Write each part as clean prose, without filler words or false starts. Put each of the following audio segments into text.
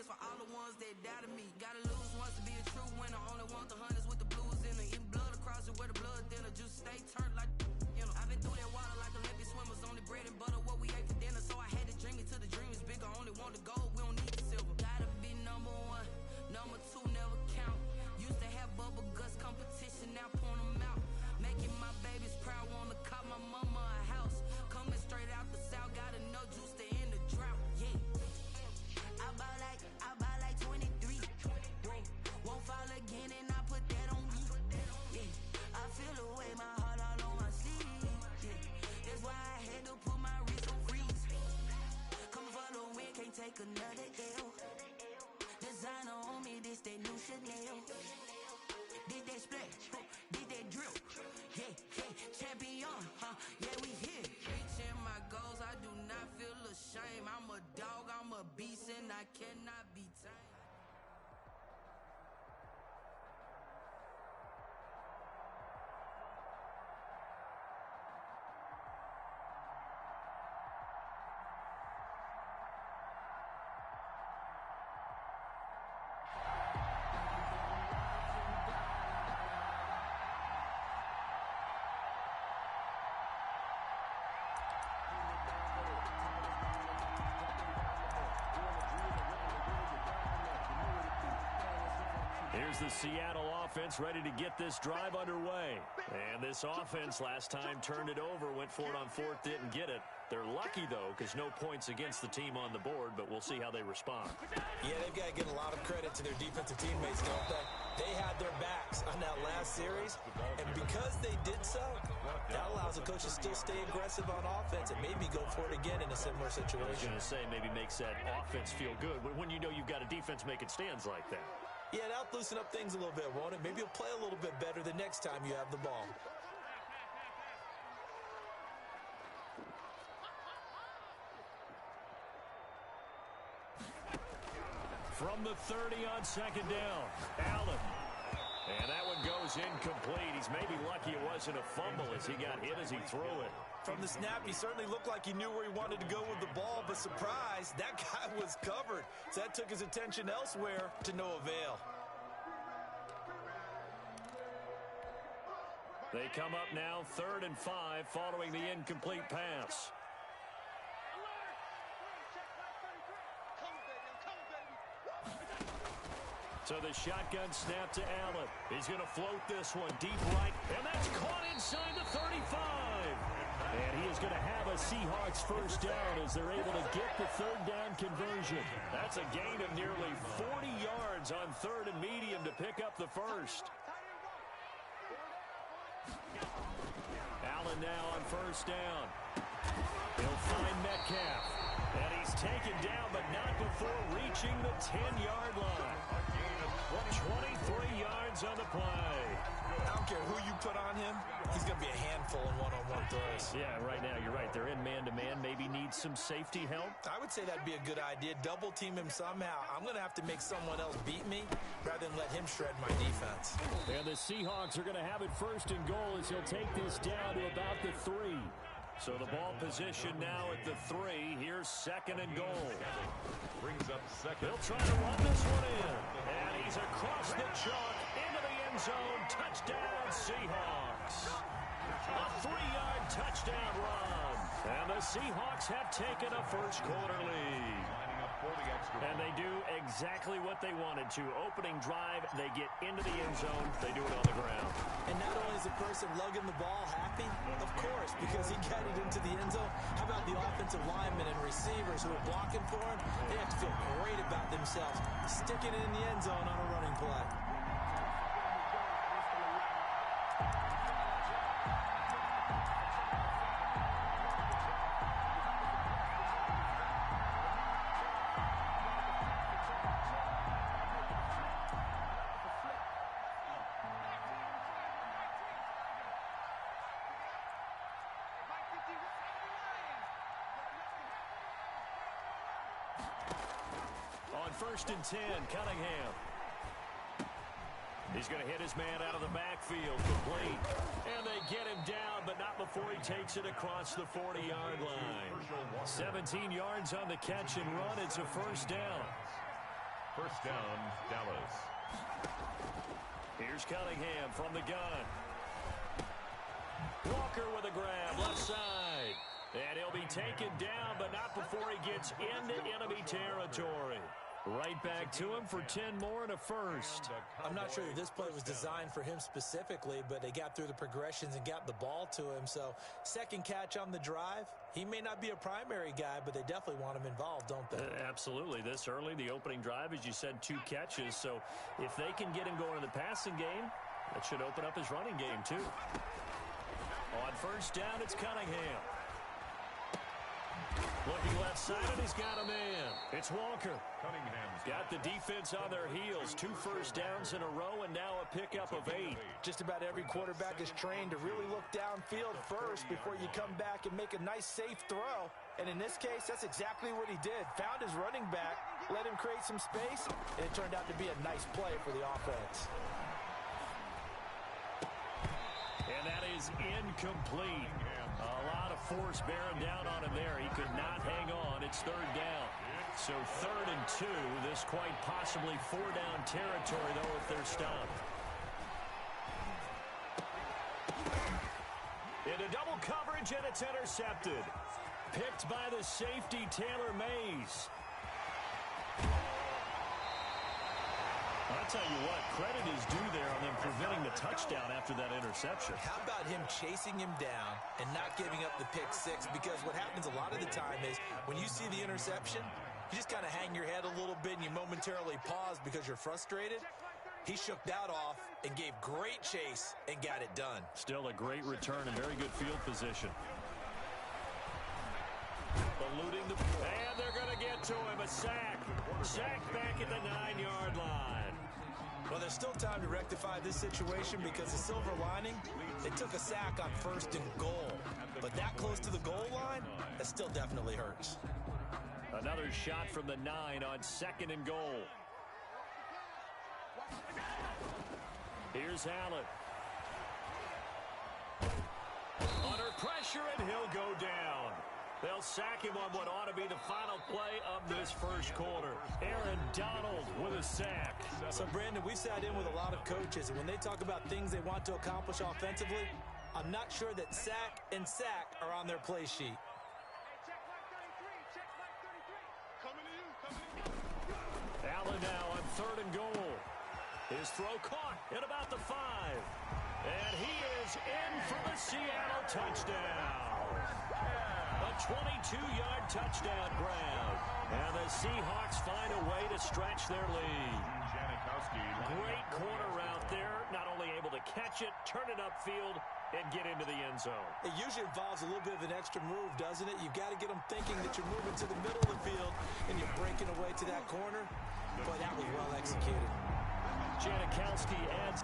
this for all the ones that doubted me. Gotta lose once to be a true winner. Only want the hunters with the blues in it. Even blood across it where the blood thinner. Just stay turned like, you know. I've been through that water like Olympic swimmers. Only bread and butter what we ate for dinner. So I had to dream it till the dream is bigger. Only want the gold, we don't need the silver. Gotta be number one, number two never count. Used to have bubble guts competition, now point them out. Making my babies proud, wanna call my mama a house. Coming straight out the south, got enough juice to end the drought. Yeah, I buy like 23. Won't fall again, and I put that on me. Yeah, I feel the way, my heart all on my sleeve. Yeah, that's why I had to put my wrist on freeze. Coming for the win, can't take another L. Designer on me, this that new Chanel. Did that splash, did that drill. Yeah, champion, yeah, we here. Reaching my goals, I do not feel ashamed. I'm a dog, I'm a beast, and I cannot be tamed. Here's the Seattle offense ready to get this drive underway. And this offense last time turned it over, went for it on fourth, didn't get it. They're lucky, though, because no points against the team on the board, but we'll see how they respond. Yeah, they've got to give a lot of credit to their defensive teammates, don't they? They had their backs on that last series, and because they did so, that allows the coach to still stay aggressive on offense and maybe go for it again in a similar situation. I was going to say maybe makes that offense feel good when you know you've got a defense making stands like that. Yeah, that'll loosen up things a little bit, won't it? Maybe you'll play a little bit better the next time you have the ball. From the 30 on second down, Allen. And that one goes incomplete. He's maybe lucky it wasn't a fumble as he got hit as he threw it. From the snap, he certainly looked like he knew where he wanted to go with the ball, but surprise, that guy was covered. So that took his attention elsewhere to no avail. They come up now 3rd and 5 following the incomplete pass. So the shotgun snap to Allen. He's going to float this one deep right, and that's caught inside the 35. And he is going to have a Seahawks first down as they're able to get the third down conversion. That's a gain of nearly 40 yards on 3rd and medium to pick up the first. Allen now on first down. He'll find Metcalf. And he's taken down, but not before reaching the 10-yard line. 23 yards on the play. I don't care who you put on him. He's going to be a handful in one-on-one throws. Yeah, right now, you're right. They're in man-to-man. Maybe needs some safety help. I would say that'd be a good idea. Double team him somehow. I'm going to have to make someone else beat me rather than let him shred my defense. And the Seahawks are going to have it 1st and goal as he'll take this down to about the 3. So the ball position now at the 3. Here's 2nd and goal. Brings up second. He'll try to run this one in. And he's across the chalk into the end zone. Touchdown, Seahawks. A 3-yard touchdown run. And the Seahawks have taken a first quarter lead. And they do exactly what they wanted to. Opening drive, they get into the end zone. They do it on the ground. And not only is the person lugging the ball happy, of course, because he got it into the end zone. How about the offensive linemen and receivers who are blocking for him? They have to feel great about themselves, sticking it in the end zone on a running play. On 1st and 10, Cunningham. He's going to hit his man out of the backfield, complete. And they get him down, but not before he takes it across the 40-yard line. 17 yards on the catch and run. It's a first down. First down, Dallas. Here's Cunningham from the gun. Walker with a grab, left side. And he'll be taken down, but not before he gets into enemy territory. Right back to him for 10 more and a first. I'm not sure that this play was designed for him specifically, but they got through the progressions and got the ball to him. So second catch on the drive. He may not be a primary guy, but they definitely want him involved, don't they? Absolutely. This early, the opening drive, as you said, 2 catches. So if they can get him going in the passing game, that should open up his running game too. On first down, it's Cunningham. Looking left side, and he's got him in. It's Walker. Cunningham's got the defense on their heels. 2 first downs in a row, and now a pickup of 8. Just about every quarterback is trained to really look downfield first before you come back and make a nice, safe throw. And in this case, that's exactly what he did. Found his running back, let him create some space, and it turned out to be a nice play for the offense. And that is incomplete. A lot of force bearing down on him there. He could not hang on. It's third down. So 3rd and 2. This quite possibly 4-down territory, though, if they're stopped. Into double coverage, and it's intercepted. Picked by the safety, Taylor Mays. I'll tell you what, credit is due there on them preventing the touchdown after that interception. How about him chasing him down and not giving up the pick six? Because what happens a lot of the time is when you see the interception, you just kind of hang your head a little bit and you momentarily pause because you're frustrated. He shook that off and gave great chase and got it done. Still a great return and very good field position. Eluding the... And they're going to get to him. A sack. Sack back at the 9-yard line. Well, there's still time to rectify this situation because the silver lining, they took a sack on 1st and goal. But that close to the goal line, that still definitely hurts. Another shot from the 9 on 2nd and goal. Here's Allen. Under pressure, and he'll go down. They'll sack him on what ought to be the final play of this first quarter. Aaron Donald with a sack. So, Brandon, we've sat in with a lot of coaches, and when they talk about things they want to accomplish offensively, I'm not sure that sack and sack are on their play sheet. Allen now on 3rd and goal. His throw caught at about the 5. And he is in for the Seattle touchdown. A 22-yard touchdown grab. And the Seahawks find a way to stretch their lead. Great corner route there. Not only able to catch it, turn it upfield, and get into the end zone. It usually involves a little bit of an extra move, doesn't it? You've got to get them thinking that you're moving to the middle of the field and you're breaking away to that corner. Boy, that was well executed. Janikowski adds...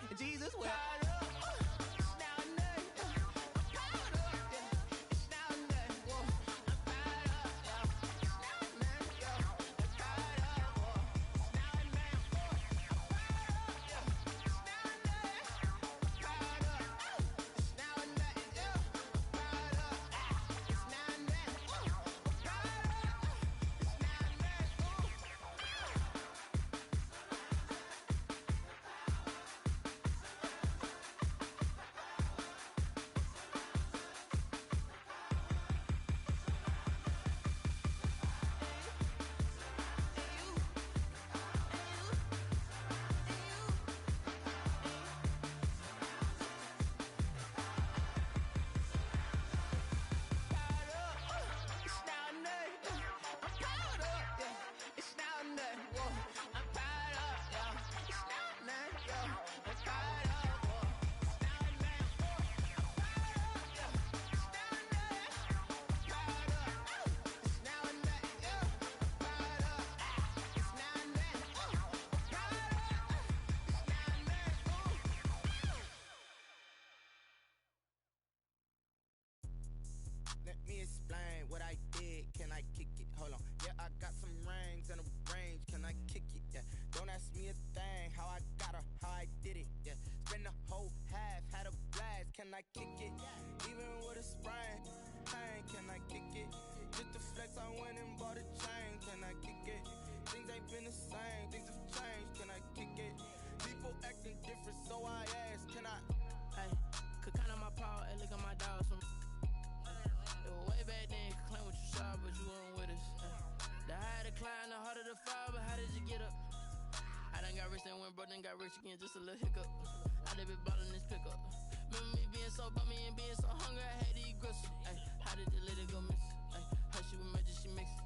work. Jesus will. Let me explain what I did. Can I kick it? Hold on. Yeah, I got some rings and a range. Can I kick it? Yeah. Don't ask me a thing. How I got her, how I did it. Yeah. Spend the whole half, had a blast. Can I kick it? Even with a sprain. Pain, can I kick it? Just to flex, I went and bought a chain. Can I kick it? Things ain't been the same. Things have changed. Can I kick it? People acting different, so I asked. Can I? Hey, could count on my power and look at my dogs from. Way back then, could claim what you saw, but you weren't with us. The higher the climb, the harder the fall, but how did you get up? I done got rich and went broke, then got rich again, just a little hiccup. I done been ballin' this pickup. Remember me being so bummy and being so hungry, I had to eat gristle. Ay, how did the lady go miss? Ay, how she was magic, she mixed.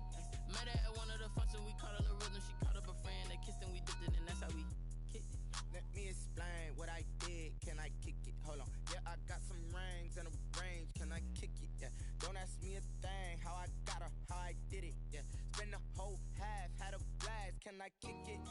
Met her at one of the functions, we caught a little rhythm, she caught up a friend, they kissed and we dipped it, and that's how we kicked it. Let me explain what I did. Can I kick it? Hold on. Yeah, I got some rings and a range. Can I kick it? Yeah. Don't ask me a thing. How I got her, how I did it. Yeah. Spend the whole half, had a blast. Can I kick it?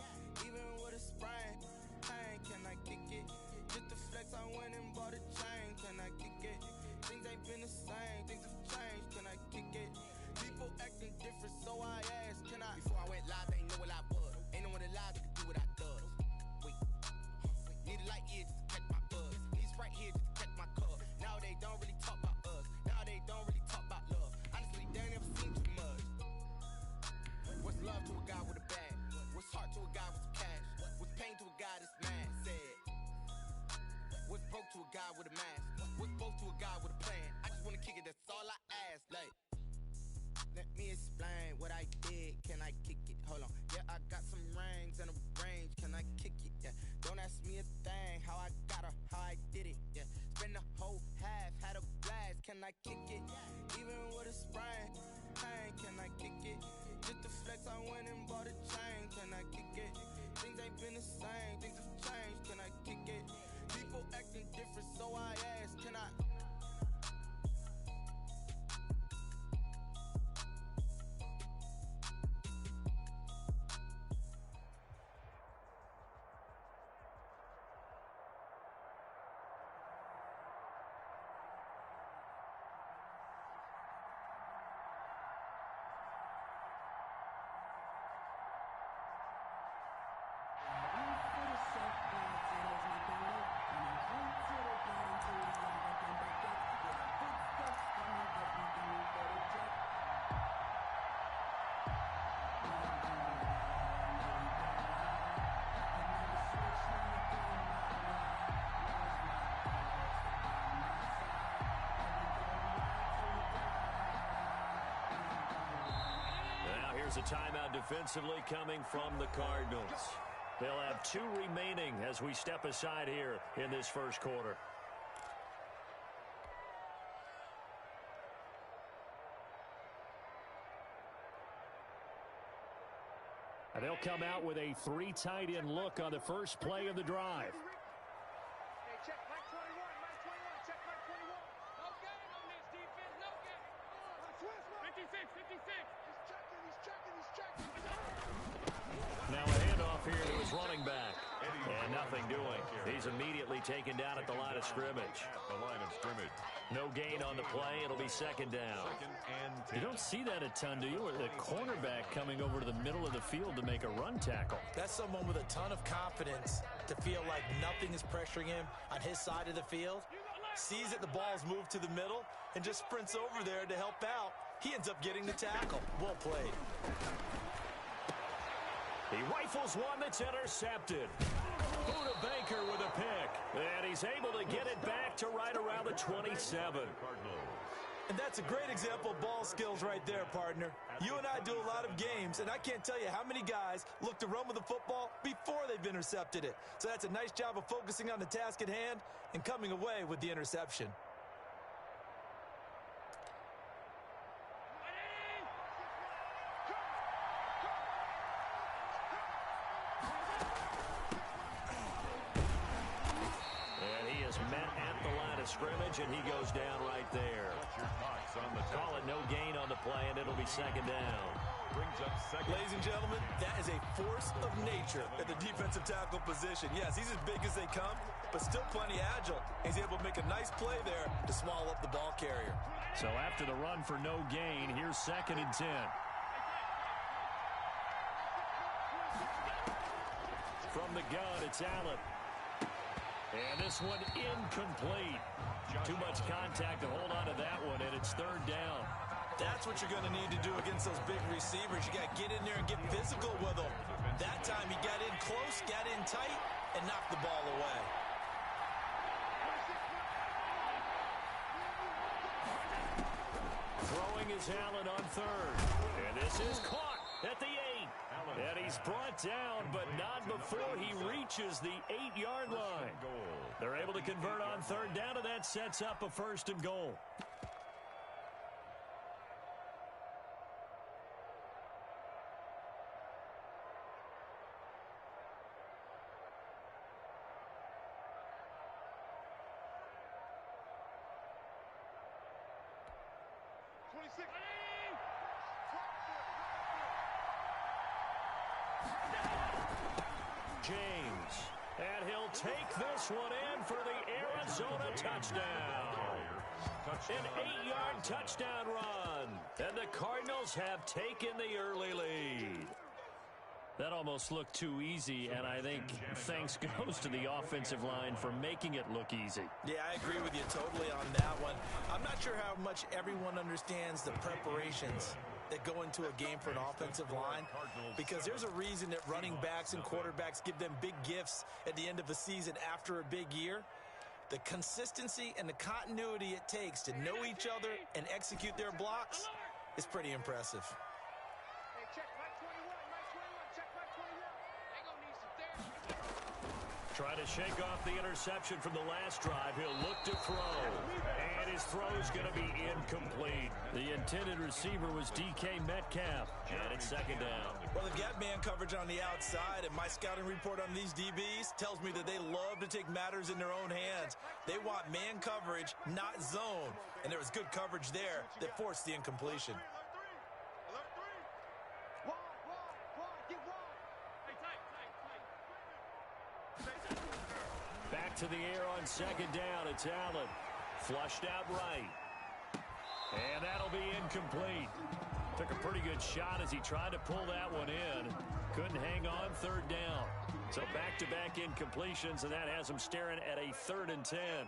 Even with a sprain. Pain, can I kick it? Just to flex, I went and bought a chain. Can I kick it? Things ain't been the same. Things have changed. Can I kick it? People acting different, so I asked. Can I? Before I went live, they ain't know what I was. Ain't no one alive that could do what I does. Wait. Need a light here just to catch my buzz. Need Sprite here just to catch my cup. Now they don't really talk about us. Now they don't really talk about love. Honestly, they ain't never seen too much. What's love to a guy with a bag? What's heart to a guy with some cash? What's pain to a guy that's mad? Said. What's broke to a guy with a mask? What's both to a guy with a plan? I just wanna kick it, that's all I ask. Like, let me explain what I did. Can I kick it? Hold on. Yeah, I got some rings and a range. Can I kick it? Yeah. Don't ask me a thing. How I got her, how I did it. Yeah. Spend the whole half, had a blast. Can I kick it? Even with a sprain. Pain, can I kick it? Just to flex, I went and bought a chain. Can I kick it? Things ain't been the same. Things have changed. Can I kick it? People acting different, so I asked. Can I? Here's a timeout defensively coming from the Cardinals. They'll have 2 remaining as we step aside here in this first quarter. And they'll come out with a 3 tight end look on the first play of the drive. Check Mike 21, Mike 21, check Mike 21. No game on this defense, no game. 56, 56. He's checking. Now a handoff here to his running back. And nothing doing. He's immediately taken down at the line of scrimmage. The line of scrimmage. No gain on the play. It'll be second down. Second and 10. You don't see that a ton, do you? Or the cornerback coming over to the middle of the field to make a run tackle. That's someone with a ton of confidence to feel like nothing is pressuring him on his side of the field. Sees that the ball's moved to the middle and just sprints over there to help out. He ends up getting the tackle. Well played. He rifles one that's intercepted. Buda Baker with a pick. And he's able to get it back to right around the 27. And that's a great example of ball skills right there, partner. You and I do a lot of games, and I can't tell you how many guys look to run with the football before they've intercepted it. So that's a nice job of focusing on the task at hand and coming away with the interception. Scrimmage, and he goes down right there. Call it no gain on the play, and it'll be second down. Brings up second. Ladies and gentlemen, that is a force of nature at the defensive tackle position. Yes, he's as big as they come, but still plenty agile. He's able to make a nice play there to swallow up the ball carrier. So after the run for no gain, here's second and 10. From the gun, it's Allen. And this one incomplete. Too much contact to hold on to that one, and it's third down. That's what you're going to need to do against those big receivers. You got to get in there and get physical with them. That time he got in close, got in tight, and knocked the ball away. Throwing is Allen on third. And this is caught at the 8. And he's brought down, but not before he reaches the 8-yard line. They're able to convert on third down, and that sets up a first and goal. James, and he'll take this one in for the Arizona touchdown. An 8-yard touchdown run, and the Cardinals have taken the early lead. That almost looked too easy, and I think thanks goes to the offensive line for making it look easy. Yeah, I agree with you totally on that one. I'm not sure how much everyone understands the preparations that go into a game for an offensive line, because there's a reason that running backs and quarterbacks give them big gifts at the end of a season after a big year. The consistency and the continuity it takes to know each other and execute their blocks is pretty impressive. Hey, check Mike 21, Mike 21, check Mike 21. They gonna need some therapy. Trying to shake off the interception from the last drive. He'll look to throw. And his throw is going to be incomplete. The intended receiver was DK Metcalf. And it's second down. Well, they've got man coverage on the outside, and my scouting report on these DBs tells me that they love to take matters in their own hands. They want man coverage, not zone. And there was good coverage there that forced the incompletion. Back to the air on second down. It's Allen. Flushed out right. And that'll be incomplete. Took a pretty good shot as he tried to pull that one in. Couldn't hang on third down. So back-to-back incompletions, and that has him staring at a 3rd and 10. Hey,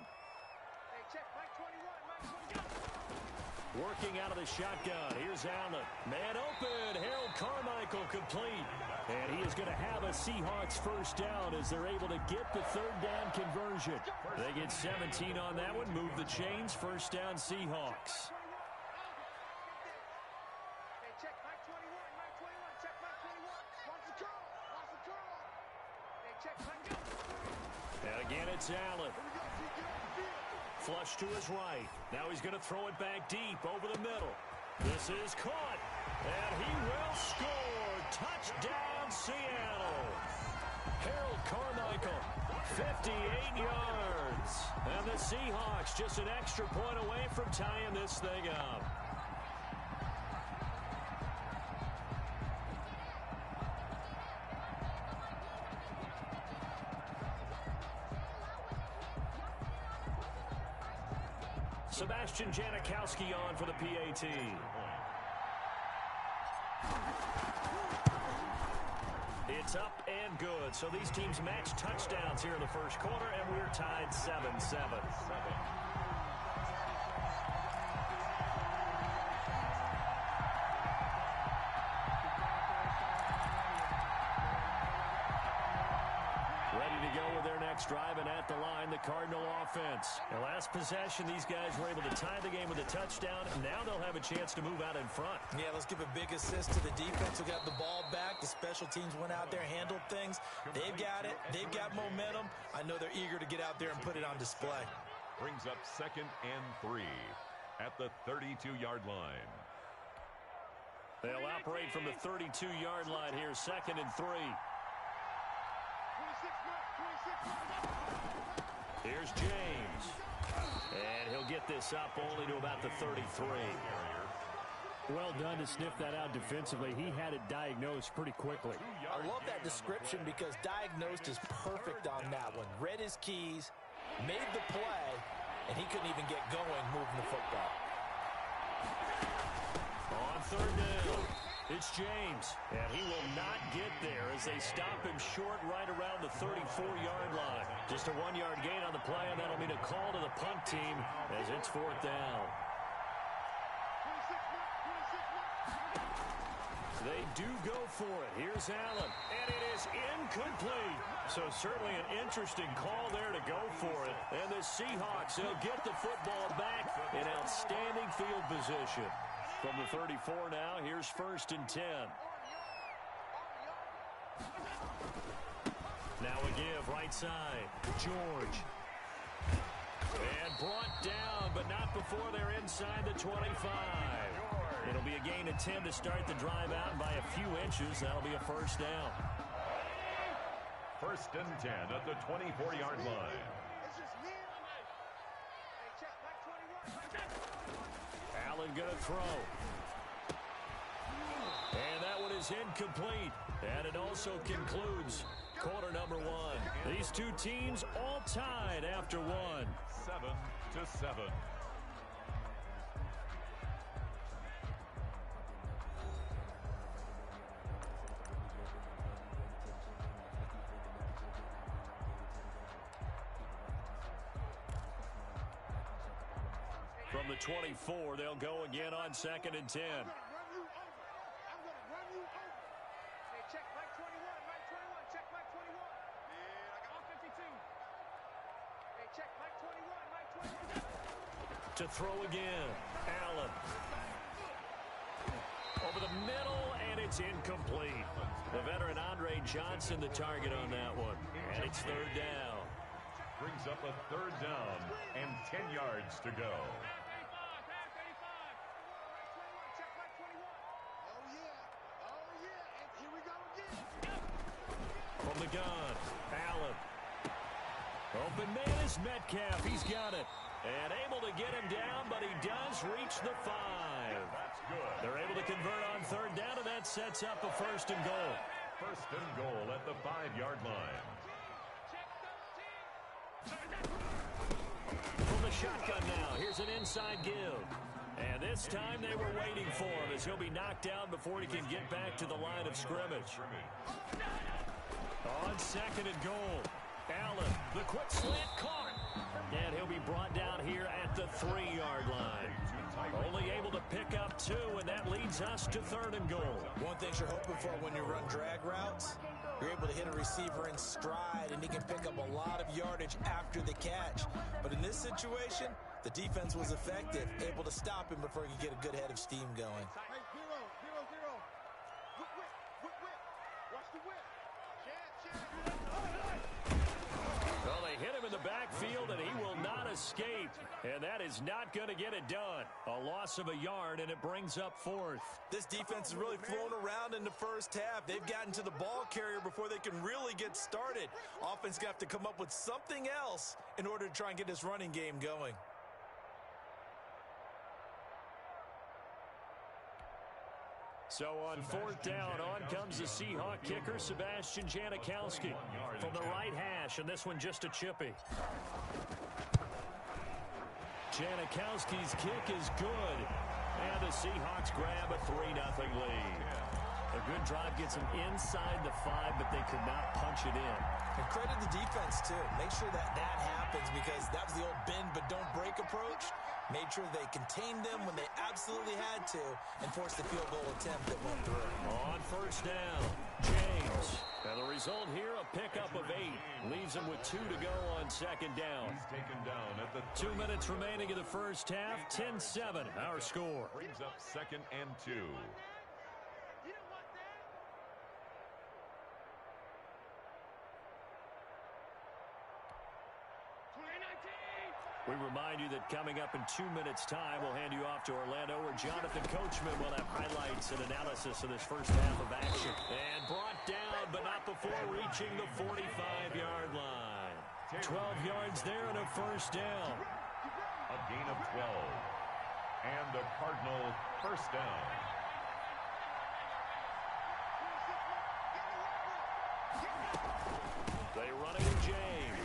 check Mike 21, Mike 21. Working out of the shotgun. Here's Allen. Man open. Harold Carmichael complete. And he is going to have a Seahawks first down as they're able to get the 3rd down conversion. They get 17 on that one. Move the chains. First down Seahawks. Hey, check Mike 21, Mike 21, check Mike 21. Watch the curl, watch the curl. Hey, check Mike 21. And again, it's Allen. Flush to his right. Now he's going to throw it back deep over the middle. This is caught. And he will score. Touchdown, Seattle. Harold Carmichael, 58 yards. And the Seahawks just an extra point away from tying this thing up. Sebastian Janikowski on for the PAT. It's up and good. So these teams match touchdowns here in the first quarter, and we're tied 7-7. Drive and at the line, the Cardinal offense. The last possession, these guys were able to tie the game with a touchdown. Now they'll have a chance to move out in front. Yeah, let's give a big assist to the defense who got the ball back. The special teams went out there, handled things. They've got it. They've got momentum. I know they're eager to get out there and put it on display. Brings up 2nd and 3 at the 32-yard line. They'll operate from the 32-yard line here, 2nd and 3. Here's James. And he'll get this up only to about the 33. Well done to sniff that out defensively. He had it diagnosed pretty quickly. I love that description because diagnosed is perfect on that one. Read his keys, made the play, and he couldn't even get going moving the football. On 3rd down, it's James. And he will not get there as they stop him short right around the 34-yard line. Just a 1-yard gain on the play, and that'll mean a call to the punt team as it's 4th down. They do go for it. Here's Allen, and it is incomplete. So certainly an interesting call there to go for it. And the Seahawks, they'll get the football back in outstanding field position. From the 34 now, here's 1st and 10. Now a give, right side. George. And brought down, but not before they're inside the 25. It'll be a gain of 10 to start the drive out, and by a few inches, that'll be a 1st down. 1st and 10 at the 24-yard line. Allen gonna throw. And that one is incomplete. And it also concludes quarter number 1. These two teams all tied after 1. 7-7. From the 24, they'll go again on 2nd and 10. To throw again, Allen. Over the middle, and it's incomplete. The veteran Andre Johnson, the target on that one. And it's 3rd down. Brings up a 3rd down and 10 yards to go. From the gun, Allen. Open man is Metcalf. He's got it. And able to get him down, but he does reach the 5. That's good. They're able to convert on 3rd down, and that sets up a 1st and goal. 1st and goal at the 5-yard line. From the shotgun now, here's an inside give. And this time they were waiting for him as he'll be knocked down before he can get back to the line of scrimmage. On 2nd and goal, Allen, the quick slant caught. And he'll be brought down here at the 3-yard line. Only able to pick up 2, and that leads us to 3rd and goal. One thing you're hoping for when you run drag routes, you're able to hit a receiver in stride, and he can pick up a lot of yardage after the catch. But in this situation, the defense was effective, able to stop him before he could get a good head of steam going. Well, they hit him in the backfield, and he will not escape. And that is not going to get it done. A loss of a yard, and it brings up 4th. This defense is really flown around in the first half. They've gotten to the ball carrier before they can really get started. Offense going to have to come up with something else in order to try and get this running game going. So on 4th down, on comes the Seahawk kicker, Sebastian Janikowski from the right hash, and this one just a chippy. Janikowski's kick is good. And the Seahawks grab a 3-0 lead. A good drive gets them inside the 5, but they could not punch it in. And credit the defense, too. Make sure that happens because that was the old bend but don't break approach. Made sure they contained them when they absolutely had to and forced the field goal attempt that went through. On first down, James. And the result here, a pickup of 8. Leaves them with 2 to go on second down. He's taken down at the 2 minutes remaining in the first half. 10-7, our score. Brings up 2nd and 2. We remind you that coming up in 2 minutes' time, we'll hand you off to Orlando, where Jonathan Coachman will have highlights and analysis of this first half of action. And brought down, but not before reaching the 45-yard line. 12 yards there and a first down. A gain of 12. And the Cardinal first down. They run it to James.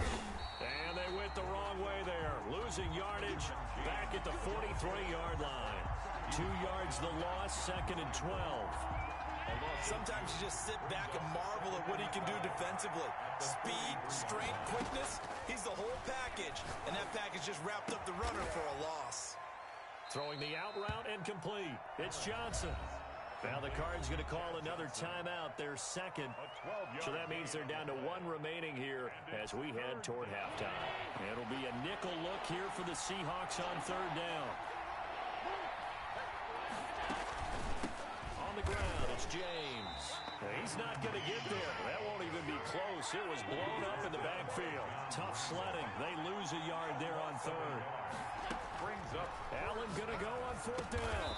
And they went the wrong way there. Losing yardage back at the 43-yard line. 2 yards the loss, 2nd and 12. Sometimes you just sit back and marvel at what he can do defensively. Speed, strength, quickness. He's the whole package. And that package just wrapped up the runner for a loss. Throwing the out route and complete. It's Johnson. Now the Cards going to call another timeout, their second. So that means they're down to 1 remaining here as we head toward halftime. It'll be a nickel look here for the Seahawks on third down. On the ground, it's James. He's not going to get there. That won't even be close. It was blown up in the backfield. Tough sledding. They lose a yard there on third. Brings up Allen going to go on fourth down.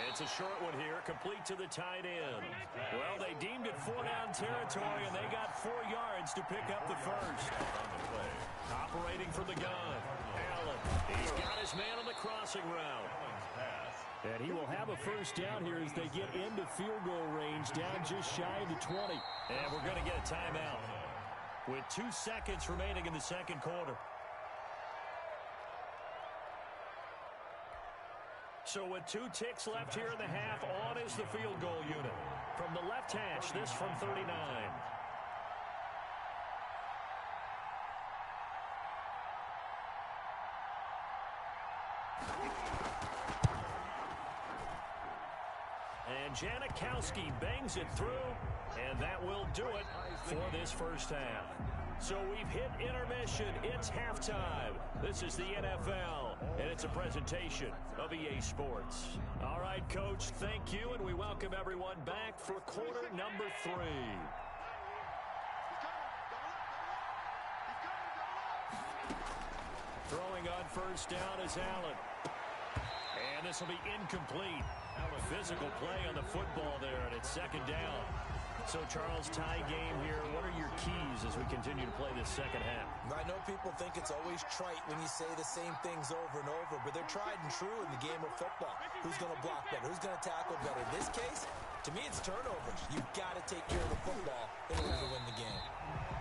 It's a short one here, complete to the tight end. Well, they deemed it 4-down territory, and they got 4 yards to pick up the first. Operating from the gun, Allen. He's got his man on the crossing route. And he will have a first down here as they get into field goal range, down just shy of the 20. And we're going to get a timeout with 2 seconds remaining in the second quarter. So with 2 ticks left here in the half, on is the field goal unit. From the left hash, this from 39. And Janikowski bangs it through, and that will do it for this first half. So we've hit intermission. It's halftime. This is the NFL, and it's a presentation of EA Sports. All right, Coach, thank you, and we welcome everyone back for quarter number 3. Throwing on first down is Allen. And this will be incomplete. Physical play on the football there, and it's second down. So, Charles, tie game here. What are your keys as we continue to play this second half? I know people think it's always trite when you say the same things over and over, but they're tried and true in the game of football. Who's going to block better? Who's going to tackle better? In this case, to me, it's turnovers. You've got to take care of the football in order to win the game.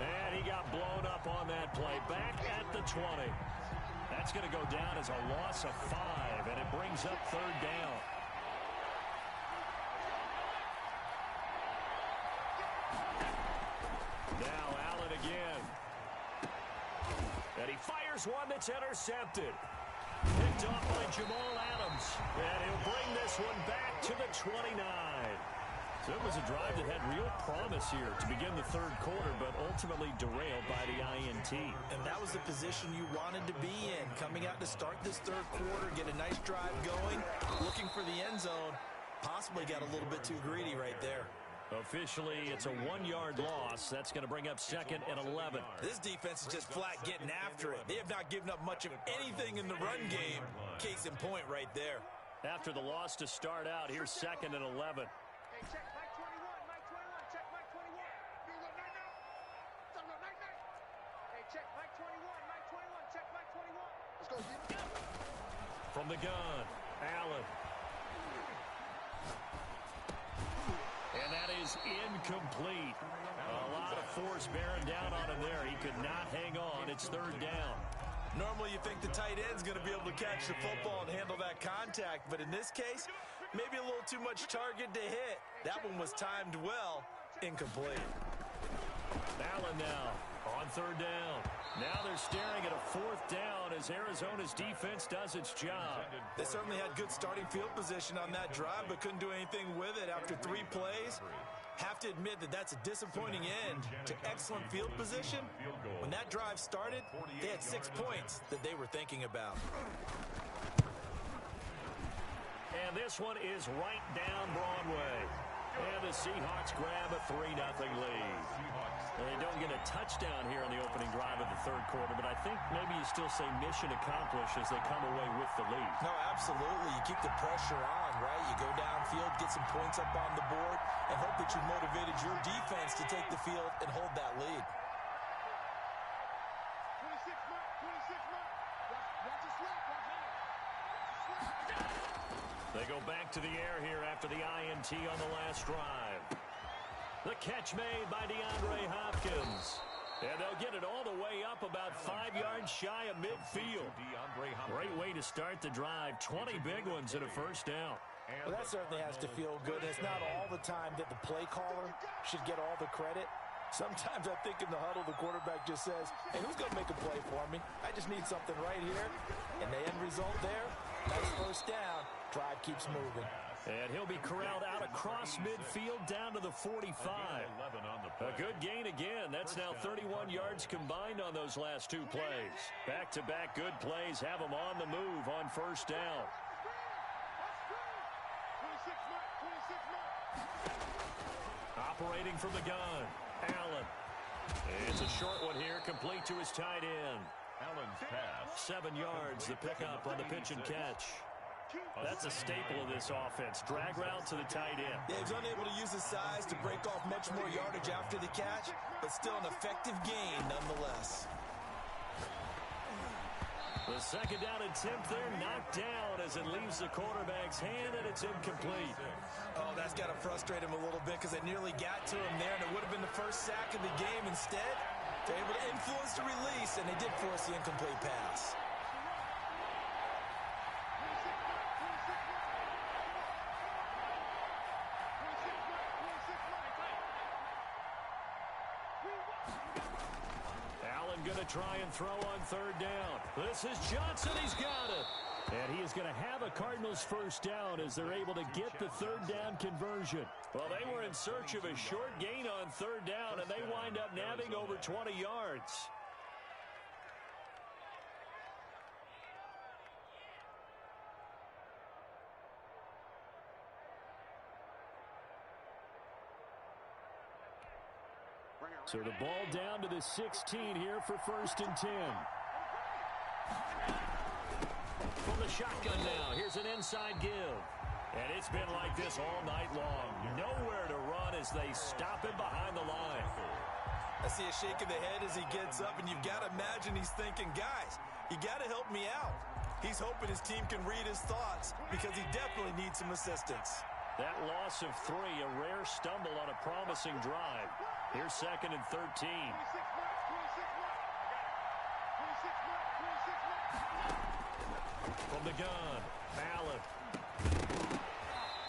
And he got blown up on that play. Back at the 20. That's going to go down as a loss of 5, and it brings up third down. Now Allen again. And he fires one that's intercepted. Picked off by Jamal Adams. And he'll bring this one back to the 29. So it was a drive that had real promise here to begin the third quarter, but ultimately derailed by the INT. And that was the position you wanted to be in. Coming out to start this third quarter, get a nice drive going, looking for the end zone. Possibly got a little bit too greedy right there. Officially, it's a 1-yard loss. That's going to bring up second and 11. This defense is just flat getting after it. They have not given up much of anything in the run game. Case in point right there. After the loss to start out, here's second and 11. Hey, check Mike 21, Mike 21, check Mike 21. You look right now. Stop, look right now. Hey, check Mike 21, Mike 21, check Mike 21. Let's go, Jimmy. From the gun, Allen. And that is incomplete. A lot of force bearing down on him there. He could not hang on. It's third down. Normally you think the tight end's going to be able to catch the football and handle that contact, but in this case, maybe a little too much target to hit. That one was timed well, incomplete. Allen now on third down. Now they're staring at a fourth down as Arizona's defense does its job. They certainly had good starting field position on that drive, but couldn't do anything with it after 3 plays. Have to admit that that's a disappointing end to excellent field position. When that drive started, they had 6 points that they were thinking about. And this one is right down Broadway. And the Seahawks grab a 3-0 lead. They don't get a touchdown here on the opening drive of the third quarter, but I think maybe you still say mission accomplished as they come away with the lead. No, absolutely. You keep the pressure on, right? You go downfield, get some points up on the board, and hope that you motivated your defense to take the field and hold that lead. 26 mark, 26 mark. Watch the slap, They go back to the air here after the INT on the last drive. The catch made by DeAndre Hopkins. And they'll get it all the way up about 5 yards shy of midfield. Great way to start the drive. 20 big ones and a first down. Well, that certainly has to feel good. It's not all the time that the play caller should get all the credit. Sometimes I think in the huddle, the quarterback just says, hey, who's going to make a play for me? I just need something right here. And the end result there, nice first down. Drive keeps moving. And he'll be corralled out across midfield down to the 45. A good gain again. That's now 31 yards combined on those last 2 plays. Back-to-back good plays have them on the move on first down. Operating from the gun, Allen. It's a short one here, complete to his tight end. Allen's pass. 7 yards, the pickup on the pitch and catch. That's a staple of this offense. Drag route to the tight end. Yeah, he's unable to use his size to break off much more yardage after the catch, but still an effective gain nonetheless. The second down attempt there knocked down as it leaves the quarterback's hand, and it's incomplete. Oh, that's got to frustrate him a little bit because they nearly got to him there, and it would have been the first sack of the game. Instead, they're able to influence the release, and they did force the incomplete pass. Going to try and throw on third down. This is Johnson. He's got it. And he is going to have a Cardinals first down as they're able to get the third down conversion. Well, they were in search of a short gain on third down, and they wind up nabbing over 20 yards. So the ball down to the 16 here for 1st and 10. From the shotgun now, here's an inside give. And it's been like this all night long. Nowhere to run as they stop him behind the line. I see a shake of the head as he gets up, and you've got to imagine he's thinking, guys, you got to help me out. He's hoping his team can read his thoughts because he definitely needs some assistance. That loss of 3, a rare stumble on a promising drive. Here's 2nd and 13. From the gun, Allen.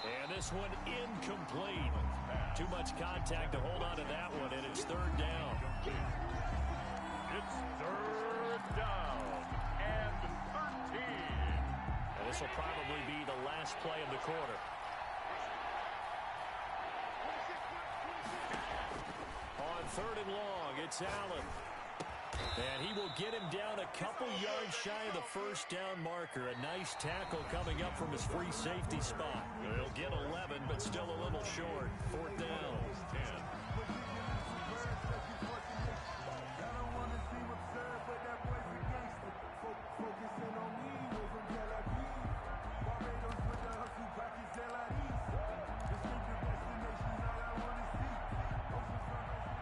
And this one incomplete. Too much contact to hold on to that one, and it's 3rd down. It's 3rd down and 13. And this will probably be the last play of the quarter. On 3rd and long, it's Allen. And he will get him down a couple yards shy of the first down marker. A nice tackle coming up from his free safety spot. He'll get 11, but still a little short. 4th down. 10.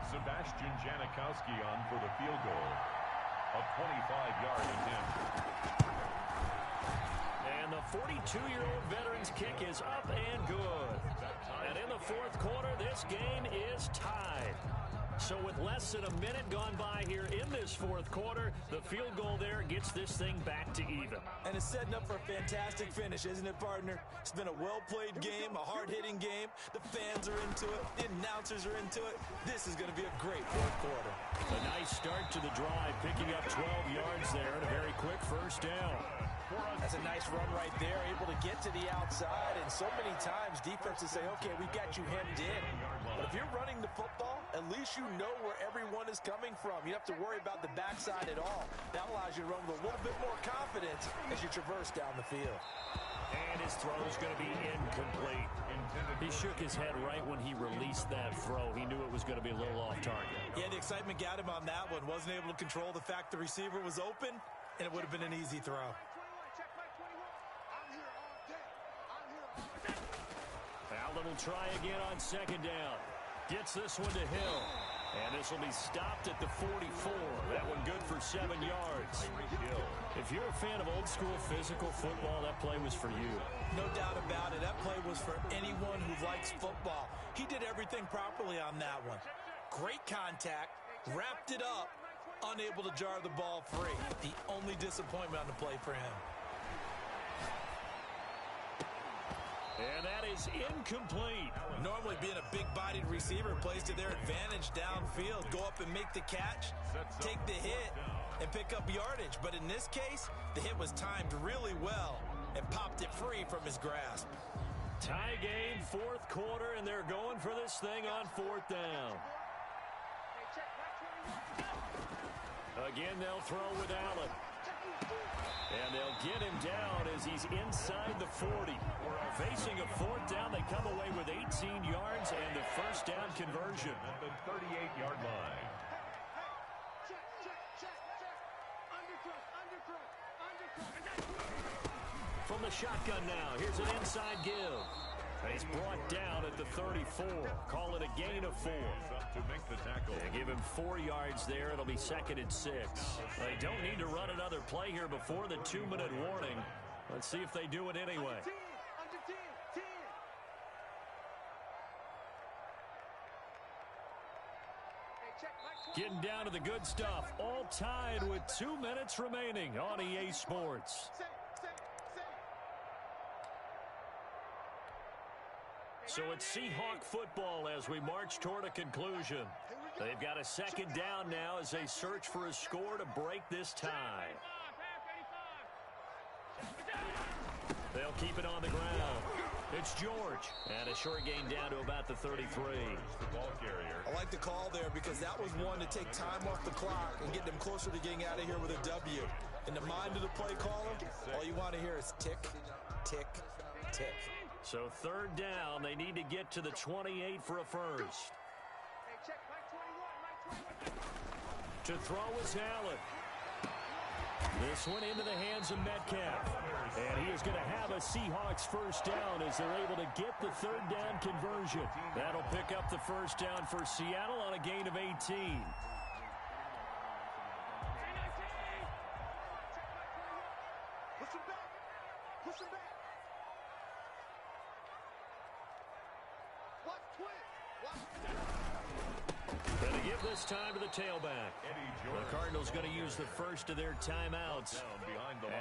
Sebastian Janikowski on for the field goal. A 25-yard attempt. And the 42-year-old veteran's kick is up and good. And in the 4th quarter, this game is tied. So with less than a minute gone by here in this fourth quarter, the field goal there gets this thing back to even. And it's setting up for a fantastic finish, isn't it, partner? It's been a well-played game, a hard-hitting game. The fans are into it. The announcers are into it. This is going to be a great fourth quarter. A nice start to the drive, picking up 12 yards there and a very quick first down. That's a nice run right there, able to get to the outside. And so many times defenses say, okay, we've got you hemmed in. But if you're running the football, at least you know where everyone is coming from. You don't have to worry about the backside at all. That allows you to run with a little bit more confidence as you traverse down the field. And his throw is going to be incomplete. He shook his head right when he released that throw. He knew it was going to be a little off target. Yeah, the excitement got him on that one. Wasn't able to control the fact the receiver was open, and it would have been an easy throw. Allen will try again on second down. Gets this one to Hill. And this will be stopped at the 44. That one good for 7 yards. If you're a fan of old-school physical football, that play was for you. No doubt about it. That play was for anyone who likes football. He did everything properly on that one. Great contact, wrapped it up, unable to jar the ball free. The only disappointment on the play for him. And that is incomplete. Normally being a big-bodied receiver plays to their advantage downfield. Go up and make the catch, take the hit, and pick up yardage. But in this case, the hit was timed really well and popped it free from his grasp. Tie game, fourth quarter, and they're going for this thing on fourth down. Again, they'll throw with Allen. And they'll get him down as he's inside the 40. Facing a fourth down, they come away with 18 yards and the first down conversion. At the 38-yard line. From the shotgun now, here's an inside give. He's brought down at the 34. Call it a gain of 4. To make the tackle. They give him 4 yards there. It'll be 2nd and 6. They don't need to run another play here before the 2-minute warning. Let's see if they do it anyway. Getting down to the good stuff. All tied with 2 minutes remaining on EA Sports. So it's Seahawk football as we march toward a conclusion. They've got a second down now as they search for a score to break this tie. They'll keep it on the ground. It's George. And a short gain down to about the 33. The ball carrier. I like the call there because that was one to take time off the clock and get them closer to getting out of here with a W. In the mind of the play caller, all you want to hear is tick, tick, tick. So third down, they need to get to the 28 for a first. To throw is Allen. This one into the hands of Metcalf. And he is going to have a Seahawks first down as they're able to get the third down conversion. That'll pick up the first down for Seattle on a gain of 18. Push him back. Going to give this time to the tailback. The Cardinals going to use the first of their timeouts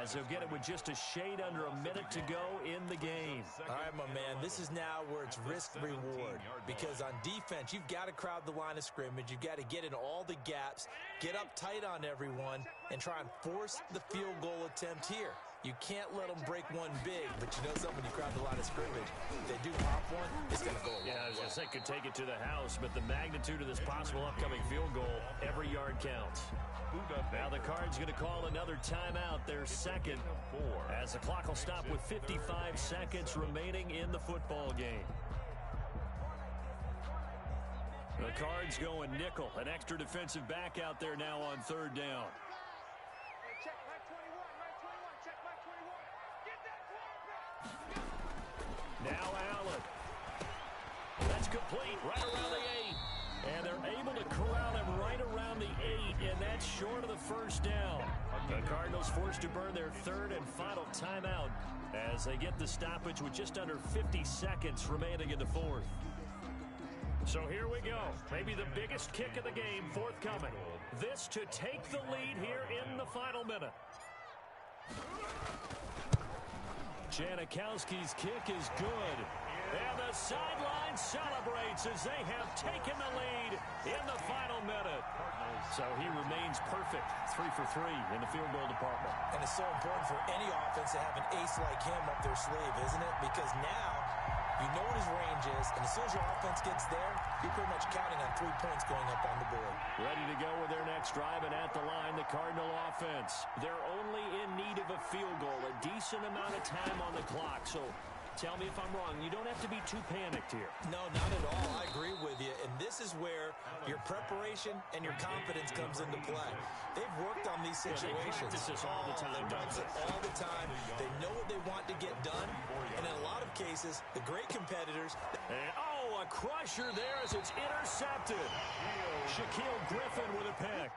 as they'll get it with just a shade under a minute to go in the game. All right, my man, this is now where it's risk-reward because on defense, you've got to crowd the line of scrimmage. You've got to get in all the gaps, get up tight on everyone, and try and force the field goal attempt here. You can't let them break one big, but you know something, when you crowd the line of scrimmage, if they do pop one, it's going to go a long way. Yeah, I was going to say could take it to the house, but the magnitude of this possible upcoming field goal, every yard counts. Now the Cards going to call another timeout, their second, as the clock will stop with 55 seconds remaining in the football game. The Cards going nickel, an extra defensive back out there now on third down. Now Allen. That's complete right around the 8. And they're able to corral him right around the 8, and that's short of the first down. The Cardinals forced to burn their third and final timeout as they get the stoppage with just under 50 seconds remaining in the fourth. So here we go. Maybe the biggest kick of the game forthcoming. This to take the lead here in the final minute. Janikowski's kick is good. And the sideline celebrates as they have taken the lead in the final minute. So he remains perfect, 3 for 3 in the field goal department. And it's so important for any offense to have an ace like him up their sleeve, isn't it? Because now you know what his range is, and as soon as your offense gets there, you're pretty much counting on 3 points going up on the board. Ready to go with their next drive, and at the line, the Cardinal offense. They're only in need of a field goal, a decent amount of time on the clock. So tell me if I'm wrong. You don't have to be too panicked here. No, not at all. I agree with you. And this is where your preparation and your confidence comes into play. They've worked on these situations. They practice this all the time. They practice it all the time. They know what they want to get done. And in a lot of cases, the great competitors. And, a crusher there as it's intercepted. Shaquille Griffin with a pick.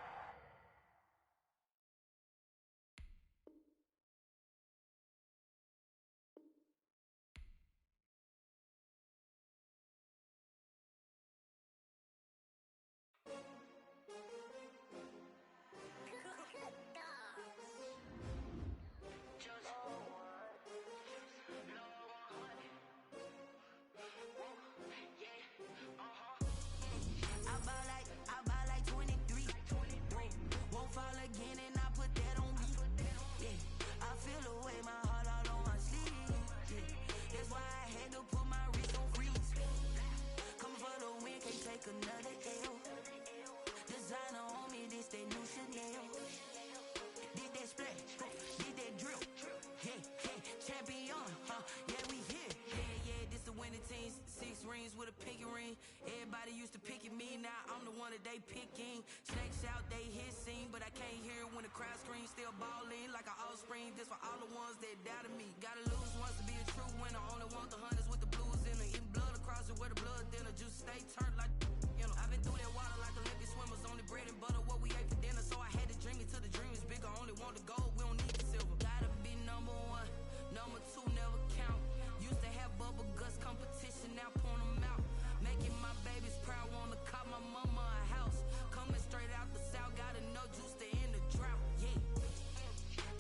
Everybody used to pick at me, now I'm the one that they picking. Snakes out, they hissing, but I can't hear when the crowd screams. Still balling like an offspring. This for all the ones that doubted me. Gotta lose once to be a true winner. Only want the hunters with the blues in it. Eating blood across it where the blood thinner. Juice stay turned like, I've been through that water like Olympic swimmers. Only bread and butter, what we ate for dinner. So I had to dream it till the dream is bigger. Only want the gold, we don't need the silver. Gotta be number one, number two never count. Used to have bubble guts competition, now point them out. Making my babies proud, wanna cop my mama a house. Coming straight out the south, gotta know juice to end the drought. Yeah,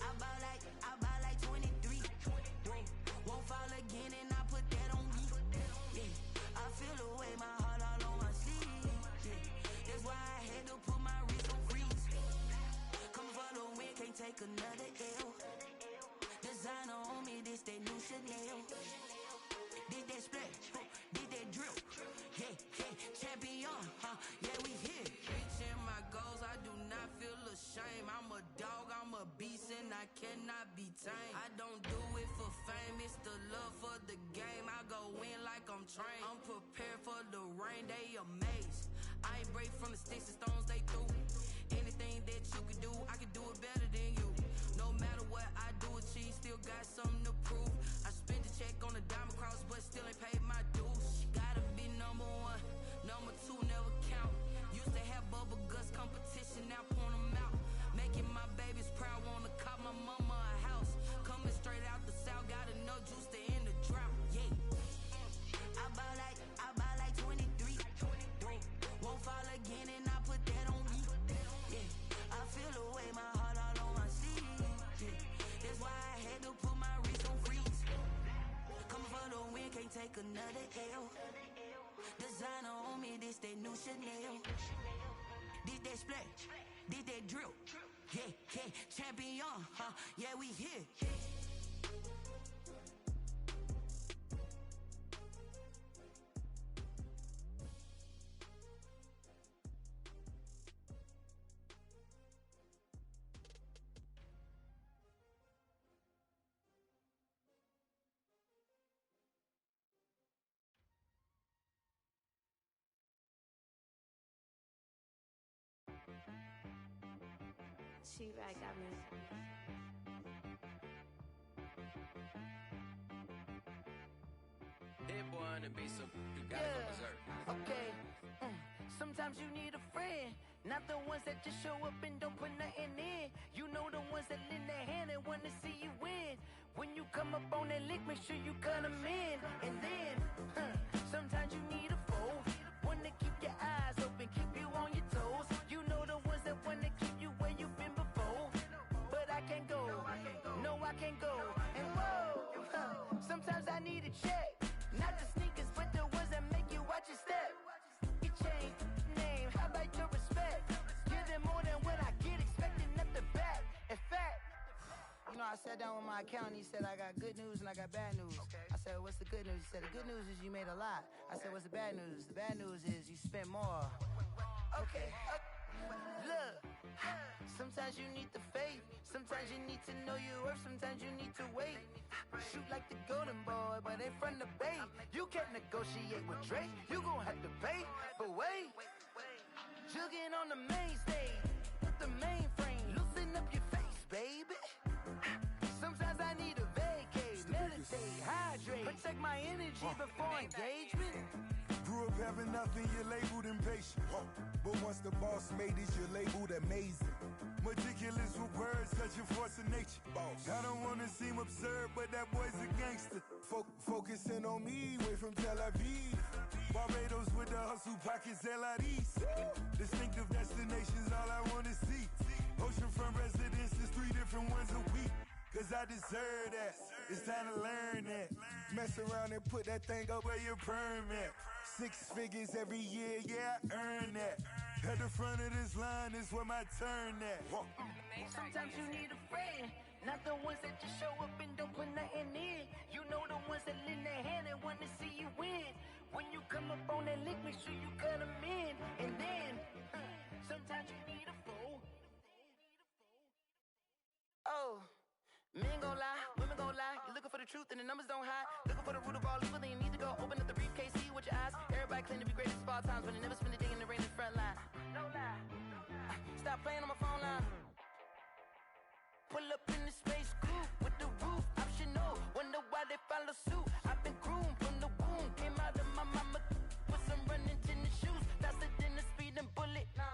I buy like 23. Won't fall again, and I put that on me. Yeah, I feel the way, my heart all on my sleeve. Yeah, that's why I had to put my wrist on freeze. Coming for the win, can't take another L. Designer on me, this that new Chanel. Did that splash, did that drip. Yeah, champion, yeah, we here. Reaching my goals, I do not feel ashamed. I'm a dog, I'm a beast, and I cannot be tamed. I don't do it for fame, it's the love for the game. I go in like I'm trained. I'm prepared for the rain, they amazed. I ain't break from the sticks and stones they threw. Anything that you can do, I can do it better than you. No matter what I do, achieve, still got something to prove. I spent the check on the diamond cross, but still ain't paid my dues. Gotta be number one, number two never count. Used to have bubble guts competition, now point them out. Making my babies proud, wanna cop my mama a house. Coming straight out the south, gotta know juice to end the drought. Yeah, I buy like 23. Won't fall again, and I put that on me. Yeah, I feel the way, my heart all on my sleeve. Yeah, that's why I had to put my wrist on freeze. Coming for the win, can't take another L. Designer on me, this that new Chanel. Did that splash, did that drip. Yeah, champion, yeah, we here. She-Rag got me. That boy on the beat, so you gotta go berserk. Okay. Sometimes you need a friend, not the ones that just show up and don't put nothing in. You know the ones that lend their hand and want to see you win. When you come up on that lick, make sure you cut them in. And then, sometimes you need a foe, one to can't go. No, I can't go. And whoa, sometimes I need a check. Not the sneakers, but the ones that make you watch your step. Your chain, name, how about your respect? Give them more than what I get, expecting at the back. In fact, you know, I sat down with my accountant. He said, I got good news and I got bad news. Okay. I said, what's the good news? He said, the good news is you made a lot. I said, what's the bad news? The bad news is you spent more. Okay. Look, sometimes you need the faith. Sometimes you need to know your worth. Sometimes you need to wait. Shoot like the golden boy, but they from the Bay. You can't negotiate with Drake. You gon' have to pay. But wait, jugging on the main stage with the mainframe. Loosen up your face, baby. Sometimes I need a vacate, meditate, hydrate, protect my energy before engagement. Grew up having nothing, you're labeled impatient. But once the boss made it, you're labeled amazing. Meticulous with words, such a force of nature. I don't wanna seem absurd, but that boy's a gangster. Focusing on me, way from Tel Aviv. Barbados with the hustle pockets, LIDs. Distinctive destinations, all I wanna see. Oceanfront residences, 3 different ones a week. Cause I deserve that, it's time to learn that. Mess around and put that thing up where your permit. 6 figures every year, yeah, I earn that. At the front of this line is where my turn at. Sometimes you need a friend, not the ones that just show up and don't put nothing in. You know the ones that lend their hand and want to see you win. When you come up on that lick, make sure you cut them in. And then, sometimes you need a fool. Oh. Men gon' lie, women gon' lie. You're looking for the truth and the numbers don't hide. Looking for the root of all evil, then you need to go open up the briefcase, see with your eyes. Everybody claim to be greatest of all times, but they never spend a day in the rain in the front line. No lie. Stop playing on my phone line. Pull up in the space coupe with the roof optional. Wonder why they follow suit. I've been groomed from the womb. Came out of my mama with some running tennis shoes. Faster than the speeding bullet. Nah,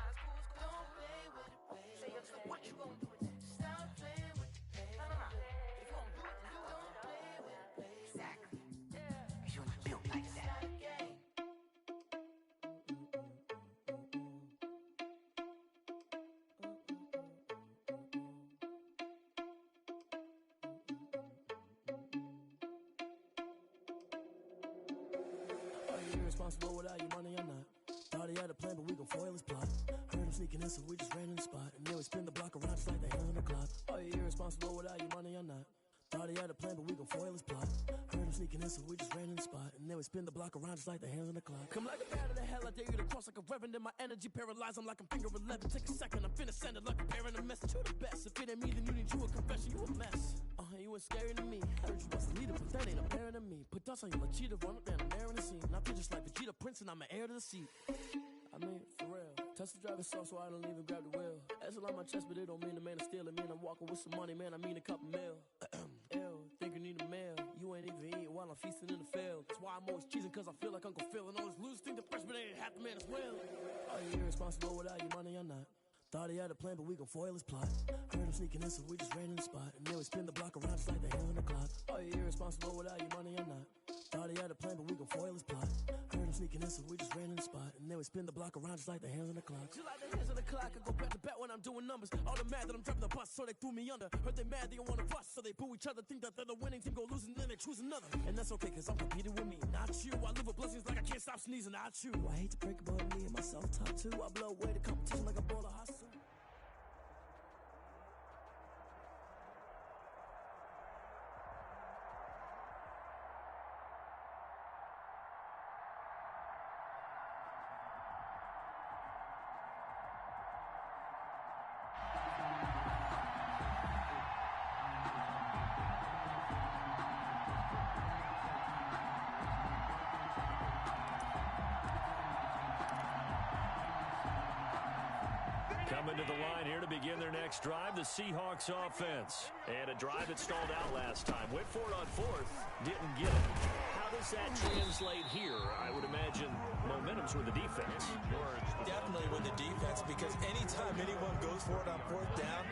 it's cool. Don't play with it, baby. Say so what you gon' do? Stop playing with it. Irresponsible without your money or not. Thought he had a plan, but we gon' foil his plot. Heard him sneaking in, so we just ran in the spot. And then we spin the block around just like the hands on the clock. Are you irresponsible without your money or not? Thought he had a plan, but we gon' foil his plot. Heard him sneaking in, so we just ran in the spot. And then we spin the block around just like the hands on the clock. Come like a bat of the hell, I dare you to cross like a reverend. In my energy paralyzed, I'm like I'm finger 11. Take a second, I'm finna send it like a parent a message to the best. If it ain't me, then you need you a confession, you a mess. You ain't scary to me. Heard you was a leader, but that ain't apparent to me. Put dust on you like cheetah, run up down the air in the scene. I feel just like Vegeta Prince and I'm an heir to the seat. I mean, for real. Touch the driver's sauce so I don't even grab the wheel. That's on my chest, but it don't mean the man is stealing. Man, I'm walking with some money, man, I mean a couple mil. Ew, think you need a meal. You ain't even eating while I'm feasting in the field. That's why I'm always cheesing, cause I feel like Uncle Phil. And all those losers think the freshman ain't half the man as well. Are you irresponsible without your money or not? Thought he had a plan, but we gon' foil his plot. Heard him sneaking in, so we just ran in the spot. And then we spin the block around just like the hands on the clock. Are you irresponsible without your money or not? Thought he had a plan, but we gon' foil his plot. Heard him sneaking in, so we just ran in the spot. And then we spin the block around just like the hands on the clock. Just like the hands on the clock, I go back to back when I'm doing numbers. All the mad that I'm driving the bus, so they threw me under. Heard they mad, they don't wanna bust, so they boo each other. Think that they're the winning team, go losing, then they choose another. And that's okay, cause I'm competing with me, not you. I live with blessings like I can't stop sneezing, not you. I hate to break it, but me and myself top too. I blow away the competition like a ball of hustle. Coming to the line here to begin their next drive, the Seahawks offense. And a drive that stalled out last time. Went for it on fourth, didn't get it. How does that translate here? I would imagine momentum's with the defense. Definitely with the defense, because anytime anyone goes for it on fourth down,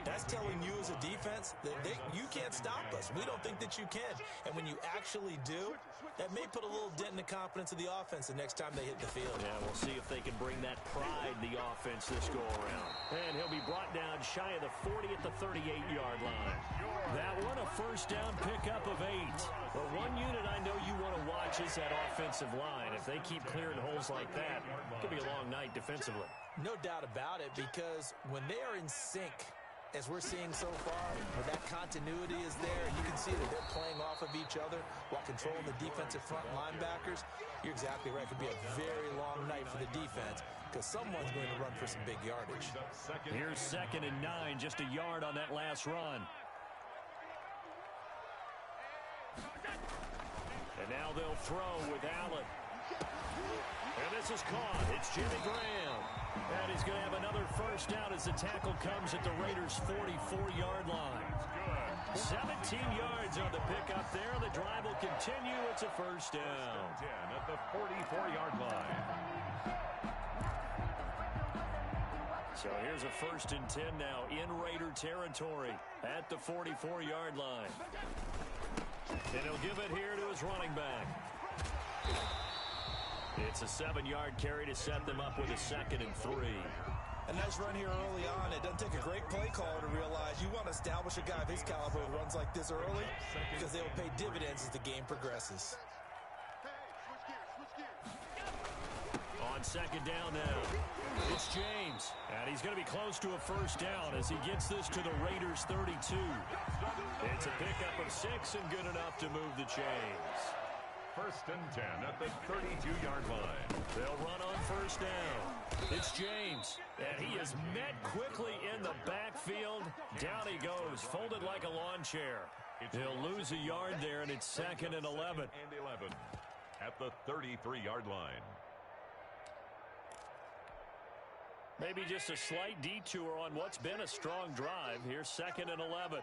That's telling you as a defense that you can't stop us. We don't think that you can. And when you actually do, that may put a little dent in the confidence of the offense the next time they hit the field. Yeah, we'll see if they can bring that pride in the offense this go-around. And he'll be brought down shy of the 40 at the 38-yard line. That one, a first down pickup of 8. But one unit I know you want to watch is that offensive line. If they keep clearing holes like that, it could be a long night defensively. No doubt about it, because when they are in sync, as we're seeing so far, where that continuity is there, you can see that they're playing off of each other while controlling the defensive front linebackers. You're exactly right. It could be a very long night for the defense because someone's going to run for some big yardage. Here's 2nd and 9, just a yard on that last run. And now they'll throw with Allen. And this is caught. It's Jimmy Graham. And he's going to have another first down as the tackle comes at the Raiders' 44-yard line. 17 yards on the pickup there. The drive will continue. It's a first down. 10 at the 44-yard line. So here's a 1st and 10 now in Raider territory at the 44-yard line. And he'll give it here to his running back. It's a 7-yard carry to set them up with a 2nd and 3. A nice run here early on. It doesn't take a great play caller to realize you want to establish a guy of his caliber who runs like this early because they will pay dividends as the game progresses. On 2nd down now, it's James. And he's going to be close to a first down as he gets this to the Raiders' 32. It's a pickup of 6 and good enough to move the chains. 1st and 10 at the 32-yard line. They'll run on first down. It's James, and he is met quickly in the backfield. Down he goes, folded like a lawn chair. He'll lose a yard there, and it's 2nd and 11. And 11 at the 33-yard line. Maybe just a slight detour on what's been a strong drive. Here's 2nd and 11.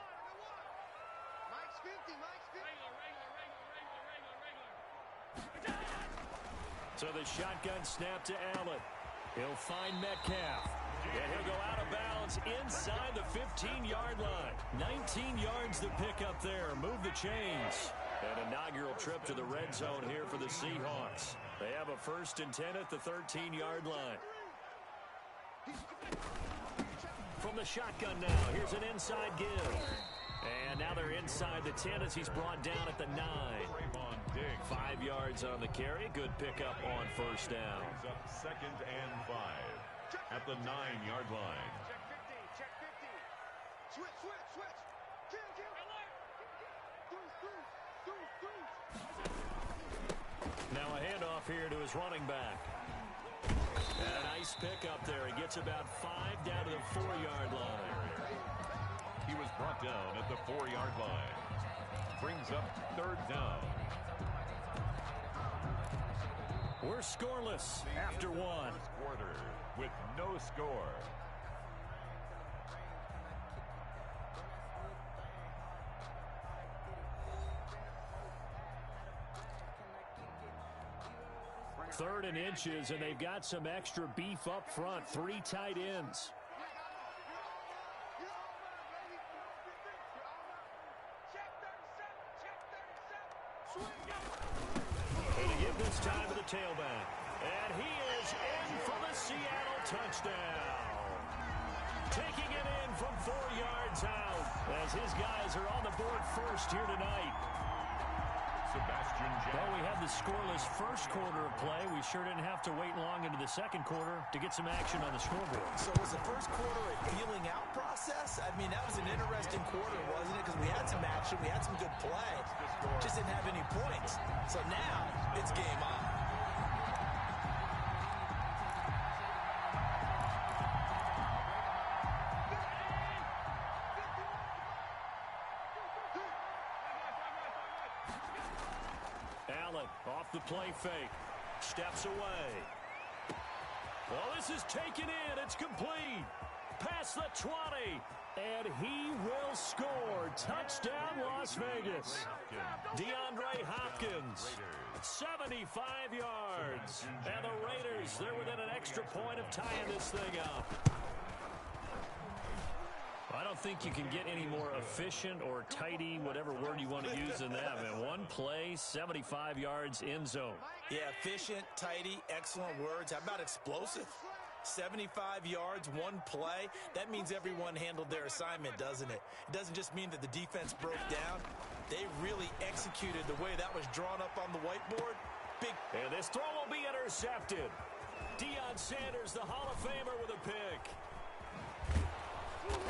So the shotgun snap to Allen. He'll find Metcalf. And he'll go out of bounds inside the 15-yard line. 19 yards to pick up there. Move the chains. An inaugural trip to the red zone here for the Seahawks. They have a 1st and 10 at the 13-yard line. From the shotgun now, here's an inside give. And now they're inside the 10 as he's brought down at the 9. 5 yards on the carry. Good pickup on first down. 2nd and 5 at the 9-yard line. Check 50. Switch. Now a handoff here to his running back. And a nice pickup there. He gets about 5 down to the 4-yard line. He was brought down at the 4-yard line. Brings up 3rd down. We're scoreless after 1. Quarter with no score. Third and inches, and they've got some extra beef up front. 3 tight ends. And to give this time to the tailback. And he is in for the Seattle touchdown. Taking it in from 4 yards out as his guys are on the board first here tonight. Sebastian Jackson. Well, we had the scoreless first quarter of play. We sure didn't have to wait long into the second quarter to get some action on the scoreboard. So was the first quarter a feeling out process? I mean, that was an interesting quarter, wasn't it? Because we had some action, we had some good play. Just didn't have any points. So now it's game on. Off the play fake. Steps away. Well, this is taken in. It's complete. Past the 20. And he will score. Touchdown, Las Vegas. DeAndre Hopkins. 75 yards. And the Raiders, they're within an extra point of tying this thing up. I don't think you can get any more efficient or tidy, whatever word you want to use in that, man. One play, 75 yards in zone. Yeah, efficient, tidy, excellent words. How about explosive? 75 yards, one play. That means everyone handled their assignment, doesn't it? It doesn't just mean that the defense broke down. They really executed the way that was drawn up on the whiteboard. Big. And this throw will be intercepted. Deion Sanders, the Hall of Famer, with a pick.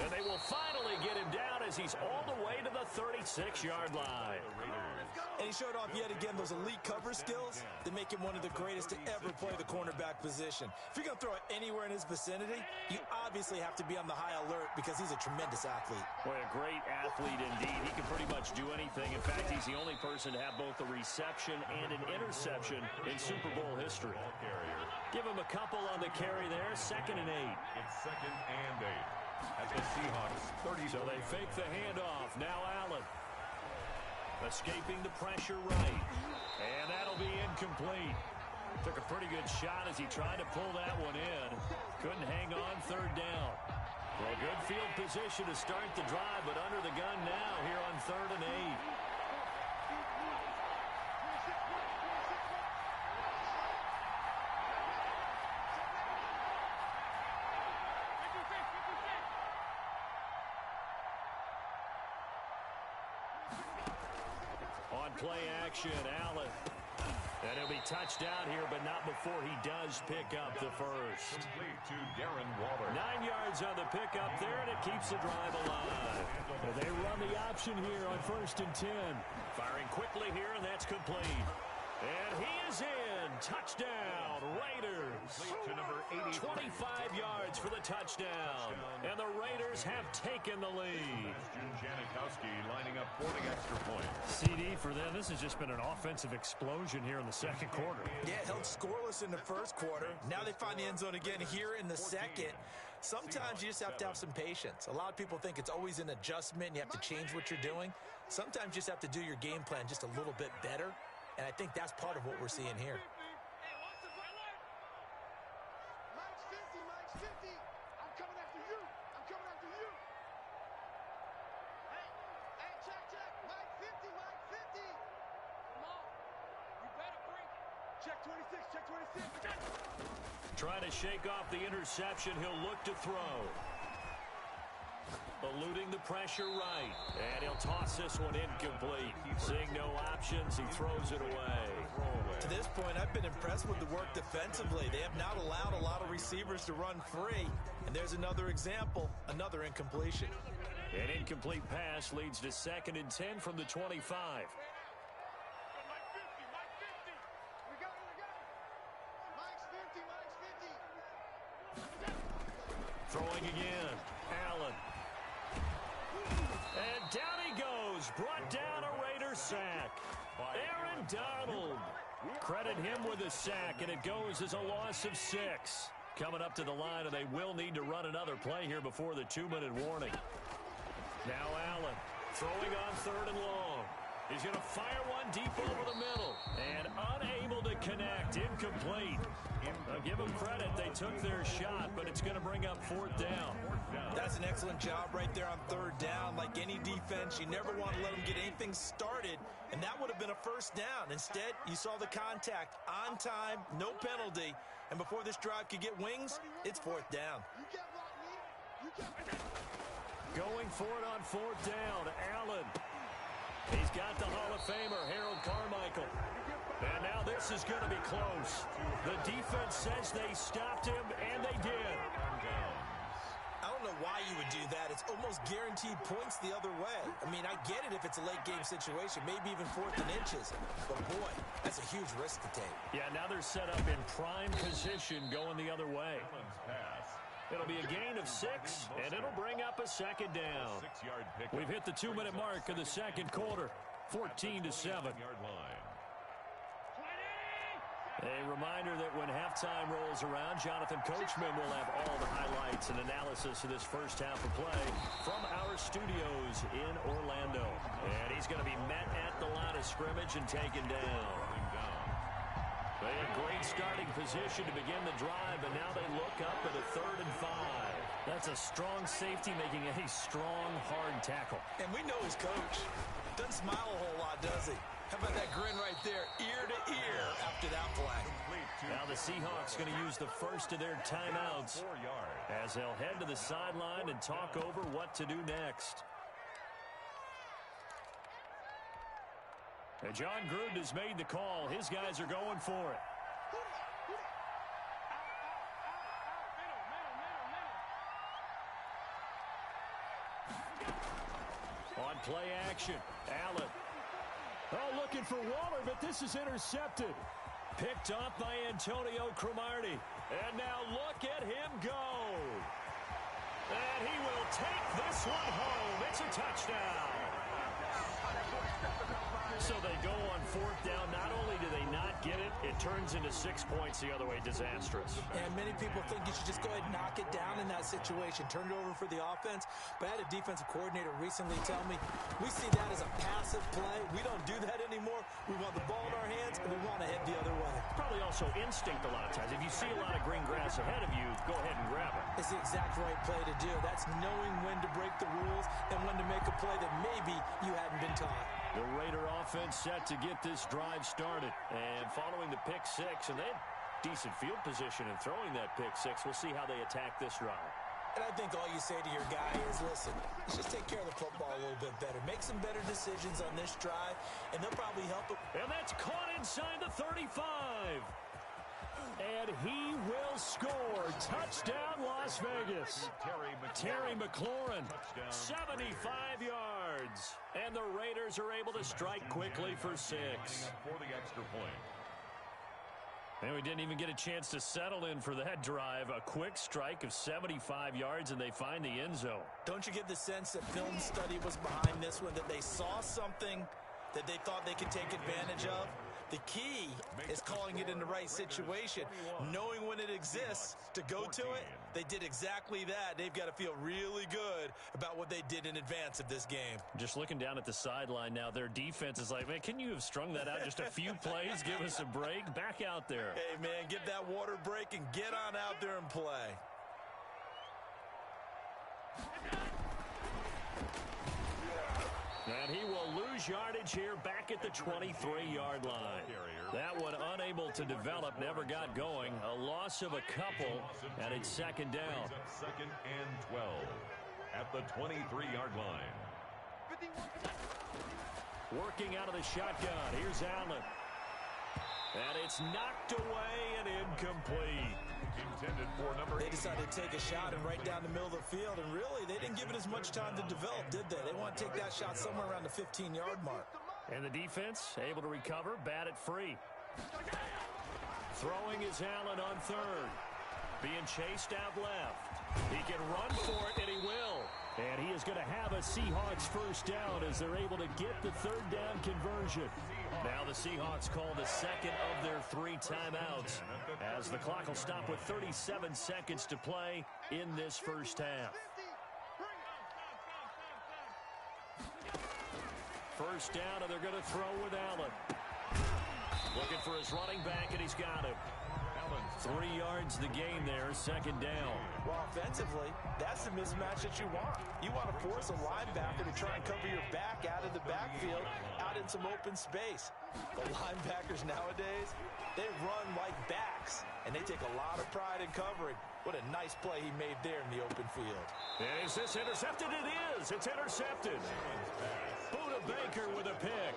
And they will finally get him down as he's all the way to the 36-yard line. And he showed off yet again those elite cover skills that make him one of the greatest to ever play the cornerback position. If you're going to throw it anywhere in his vicinity, you obviously have to be on the high alert because he's a tremendous athlete. Boy, a great athlete indeed. He can pretty much do anything. In fact, he's the only person to have both a reception and an interception in Super Bowl history. Give him a couple on the carry there. 2nd and 8. It's 2nd and 8. At the Seahawks 30. So they fake the handoff. Now Allen. Escaping the pressure right. And that'll be incomplete. Took a pretty good shot as he tried to pull that one in. Couldn't hang on 3rd down. Well, good field position to start the drive, but under the gun now here on 3rd and 8. Play action, Allen. And he'll be touched down here, but not before he does pick up the first. Complete to Darren Waller. 9 yards on the pickup there, and it keeps the drive alive. And they run the option here on 1st and 10. Firing quickly here, and that's complete. And he is in. Touchdown, Raiders. To number 80. 25 yards for the touchdown. And the Raiders have taken the lead. Janikowski lining up for the extra point. CD for them. This has just been an offensive explosion here in the 2nd quarter. Yeah, held scoreless in the 1st quarter. Now they find the end zone again here in the 2nd. Sometimes you just have to have some patience. A lot of people think it's always an adjustment. You have to change what you're doing. Sometimes you just have to do your game plan just a little bit better. And I think that's part of what we're seeing here. Mike's 50. I'm coming after you. I'm coming after you. Hey, check. Mike 50. Come on. You better bring it. Check 26. Trying to shake off the interception. He'll look to throw. Eluding the pressure right. And he'll toss this one incomplete. Seeing no options, he throws it away. To this point, I've been impressed with the work defensively. They have not allowed a lot of receivers to run free. And there's another example, another incompletion. An incomplete pass leads to 2nd and 10 from the 25. Throwing again. Allen. And down he goes. Brought down a Raiders sack. Aaron Donald. Credit him with a sack, and it goes as a loss of 6. Coming up to the line, and they will need to run another play here before the 2-minute warning. Now Allen throwing on 3rd and long. He's going to fire one deep over the middle. And unable to connect. Incomplete. I'll give them credit. They took their shot, but it's going to bring up 4th down. That's an excellent job right there on 3rd down. Like any defense, you never want to let them get anything started, and that would have been a 1st down. Instead, you saw the contact on time, no penalty, and before this drive could get wings, it's 4th down. Going for it on 4th down, Allen. He's got the Hall of Famer, Harold Carmichael. And now this is going to be close. The defense says they stopped him, and they did. I don't know why you would do that. It's almost guaranteed points the other way. I mean, I get it if it's a late game situation, maybe even 4th and inches. But boy, that's a huge risk to take. Yeah, now they're set up in prime position going the other way. It'll be a gain of 6, and it'll bring up a 2nd down. We've hit the 2-minute mark of the 2nd quarter, 14-7. A reminder that when halftime rolls around, Jonathan Coachman will have all the highlights and analysis of this first half of play from our studios in Orlando. And he's going to be met at the line of scrimmage and taken down. They had great starting position to begin the drive, but now they look up at a 3rd and 5. That's a strong safety making a strong, hard tackle. And we know his coach. Doesn't smile a whole lot, does he? How about that grin right there, ear to ear after that play? Now the Seahawks going to use the first of their timeouts as they'll head to the sideline and talk over what to do next. And John Gruden has made the call. His guys are going for it. On play action, Allen. Oh, looking for Waller, but this is intercepted. Picked up by Antonio Cromartie. And now look at him go. And he will take this one home. It's a touchdown. So they go on 4th down. Not only do they not get it, it turns into 6 points the other way. Disastrous. And many people think you should just go ahead and knock it down in that situation. Turn it over for the offense. But I had a defensive coordinator recently tell me, we see that as a passive play. We don't do that anymore. We want the ball in our hands, and we want to head the other way. Probably also instinct a lot of times. If you see a lot of green grass ahead of you, go ahead and grab it. It's the exact right play to do. That's knowing when to break the rules and when to make a play that maybe you hadn't been taught. The Raider offense set to get this drive started. And following the pick 6, and they had decent field position in throwing that pick 6. We'll see how they attack this drive. And I think all you say to your guy is, listen, let's just take care of the football a little bit better. Make some better decisions on this drive, and they'll probably help him. And that's caught inside the 35. And he will score. Touchdown, Las Vegas. Terry McLaurin, 75 yards. And the Raiders are able to strike quickly for 6. For the extra point. And we didn't even get a chance to settle in for that drive. A quick strike of 75 yards, and they find the end zone. Don't you get the sense that film study was behind this one, that they saw something that they thought they could take advantage of? The key is calling it in the right situation, knowing when it exists to go to it. They did exactly that. They've got to feel really good about what they did in advance of this game. Just looking down at the sideline now, their defense is like, man, can you have strung that out just a few plays? Give us a break. Back out there. Hey, man, get that water break and get on out there and play. And he will lose yardage here back at the 23-yard line. That one unable to develop, never got going. A loss of a couple, and it's 2nd down. 2nd and 12 at the 23-yard line. Working out of the shotgun. Here's Allen. And it's knocked away and incomplete. Intended for number 8. They decided to take a shot and right down the middle of the field, and really, they didn't give it as much time to develop, did they? They want to take that shot somewhere around the 15-yard mark. And the defense able to recover, bat it free. Throwing is Allen on 3rd. Being chased out left. He can run for it, and he will. And he is going to have a Seahawks 1st down as they're able to get the 3rd down conversion. Now the Seahawks call the 2nd of their 3 timeouts as the clock will stop with 37 seconds to play in this 1st half. 1st down, and they're going to throw with Allen. Looking for his running back, and he's got him. 3 yards the game there, 2nd down. Well, offensively, that's the mismatch that you want. You want to force a linebacker to try and cover your back out of the backfield, out in some open space. The linebackers nowadays, they run like backs, and they take a lot of pride in covering. What a nice play he made there in the open field. Is this intercepted? It is. It's intercepted. Buda Baker with a pick.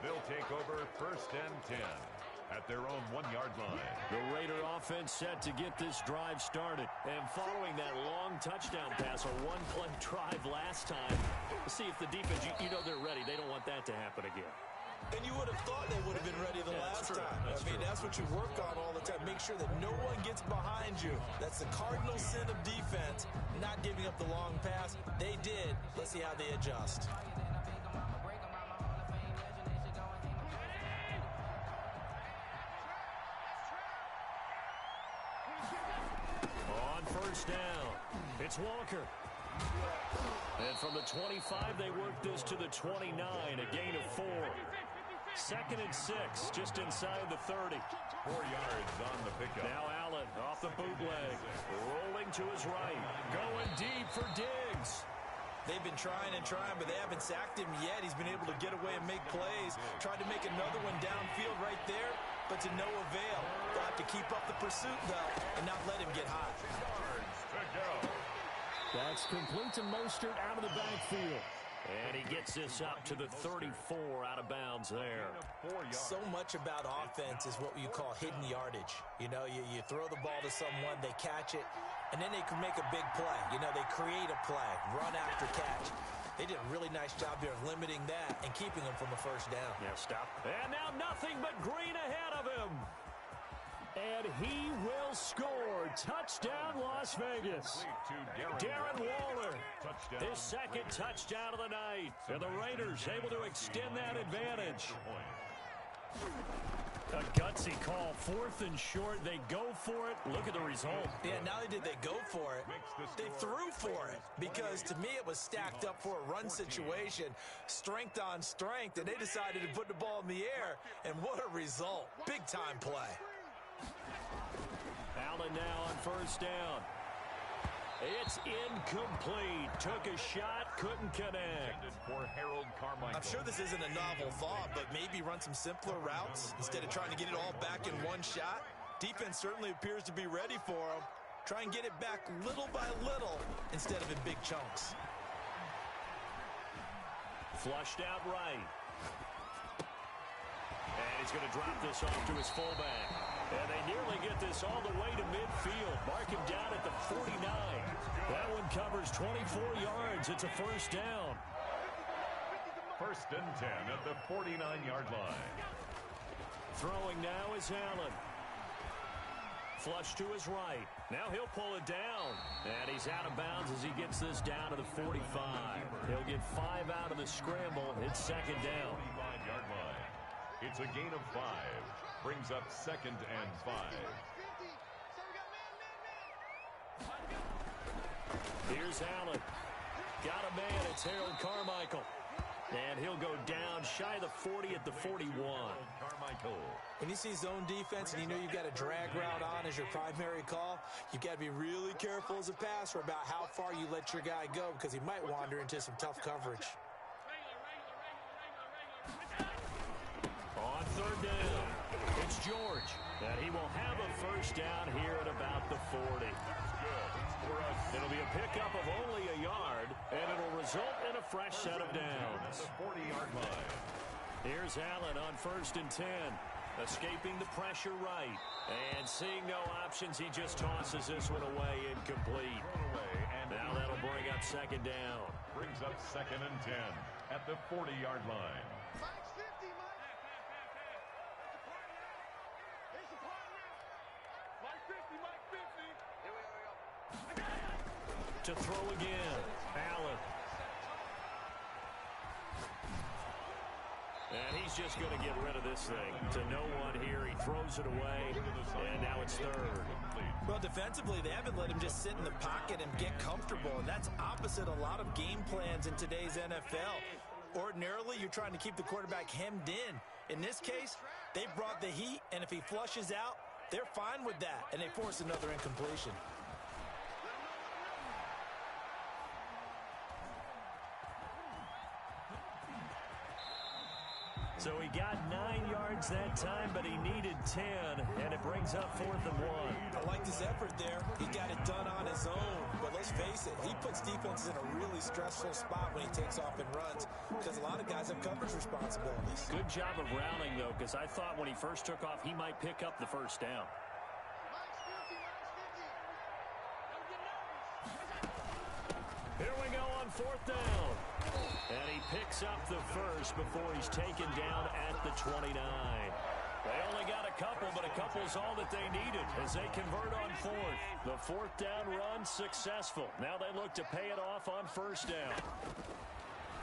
They'll take over 1st and 10. At their own 1-yard line. The Raider offense set to get this drive started. And following that long touchdown pass, a one-play drive last time, let's see if the defense, you know they're ready. They don't want that to happen again. And you would have thought they would have been ready the last time. That's what you work on all the time. Make sure that no one gets behind you. That's the cardinal sin of defense, not giving up the long pass. They did. Let's see how they adjust. On 1st down, it's Walker. And from the 25, they work this to the 29, a gain of 4. 2nd and 6, just inside the 30. 4 yards on the pickup. Now Allen off the bootleg, rolling to his right, going deep for Diggs. They've been trying and trying, but they haven't sacked him yet. He's been able to get away and make plays. Tried to make another one downfield right there, but to no avail. They'll have to keep up the pursuit, though, and not let him get hot. That's complete to Mostert out of the backfield. And he gets this up to the 34 out of bounds there. So much about offense is what you call hidden yardage. You know, you throw the ball to someone, they catch it, and then they can make a big play. You know, they create a play, run after catch. They did a really nice job here of limiting that and keeping them from the first down. Yeah, stop. And now nothing but green ahead of him. And he will score. Touchdown, Las Vegas. Darren Waller, his 2nd touchdown of the night. And the Raiders able to extend that advantage. A gutsy call, 4th and short. They go for it. Look at the result. Yeah, not only did they go for it, they threw for it. Because to me, it was stacked up for a run situation. Strength on strength. And they decided to put the ball in the air. And what a result. Big time play. Allen now on 1st down. It's incomplete. Took a shot, couldn't connect. For Harold Carmichael. I'm sure this isn't a novel thought, but maybe run some simpler routes instead of trying to get it all back in one shot. Defense certainly appears to be ready for him. Try and get it back little by little instead of in big chunks. Flushed out right. And he's going to drop this off to his fullback. And they nearly get this all the way to midfield. Mark him down at the 49. That one covers 24 yards. It's a 1st down. 1st and 10 at the 49-yard line. Throwing now is Allen. Flush to his right. Now he'll pull it down. And he's out of bounds as he gets this down to the 45. He'll get 5 out of the scramble. It's 2nd down. 45-yard line. It's a gain of 5. Brings up 2nd and 5. Here's Allen. Got a man. It's Harold Carmichael. And he'll go down shy of the 40 at the 41. Carmichael. When you see zone defense and you know you've got a drag route on as your primary call, you've got to be really careful as a passer about how far you let your guy go because he might wander into some tough coverage. On 3rd down, it's George. And he will have a 1st down here at about the 40. It'll be a pickup of only a yard, and it'll result in a fresh set of downs. 40-yard line. Here's Allen on 1st and 10. Escaping the pressure right. And seeing no options, he just tosses this one away incomplete. Now that'll bring up 2nd down. Brings up 2nd and 10 at the 40-yard line. To throw again, Allen. And he's just going to get rid of this thing. To no one here, he throws it away, and now it's 3rd. Well, defensively, they haven't let him just sit in the pocket and get comfortable, and that's opposite a lot of game plans in today's NFL. Ordinarily, you're trying to keep the quarterback hemmed in. In this case, they brought the heat, and if he flushes out, they're fine with that, and they force another incompletion. So he got 9 yards that time, but he needed 10, and it brings up 4th and 1. I liked his effort there. He got it done on his own. But let's face it, he puts defenses in a really stressful spot when he takes off and runs because a lot of guys have coverage responsibilities. Good job of rounding, though, because I thought when he first took off, he might pick up the 1st down. Here we go on 4th down. And he picks up the 1st before he's taken down at the 29. They only got a couple, but a couple's all that they needed as they convert on 4th. The 4th down run successful. Now they look to pay it off on 1st down.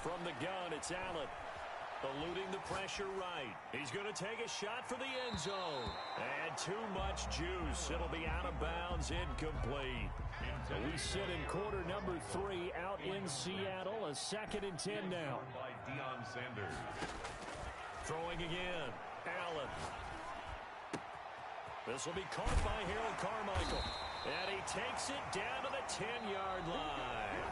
From the gun, it's Allen. Eluding the pressure right. He's going to take a shot for the end zone. And too much juice. It'll be out of bounds, incomplete. So we sit in quarter number 3 out in Seattle. A 2nd and 10 now. By Deion Sanders. Throwing again. Allen. This will be caught by Harold Carmichael. And he takes it down to the 10-yard line.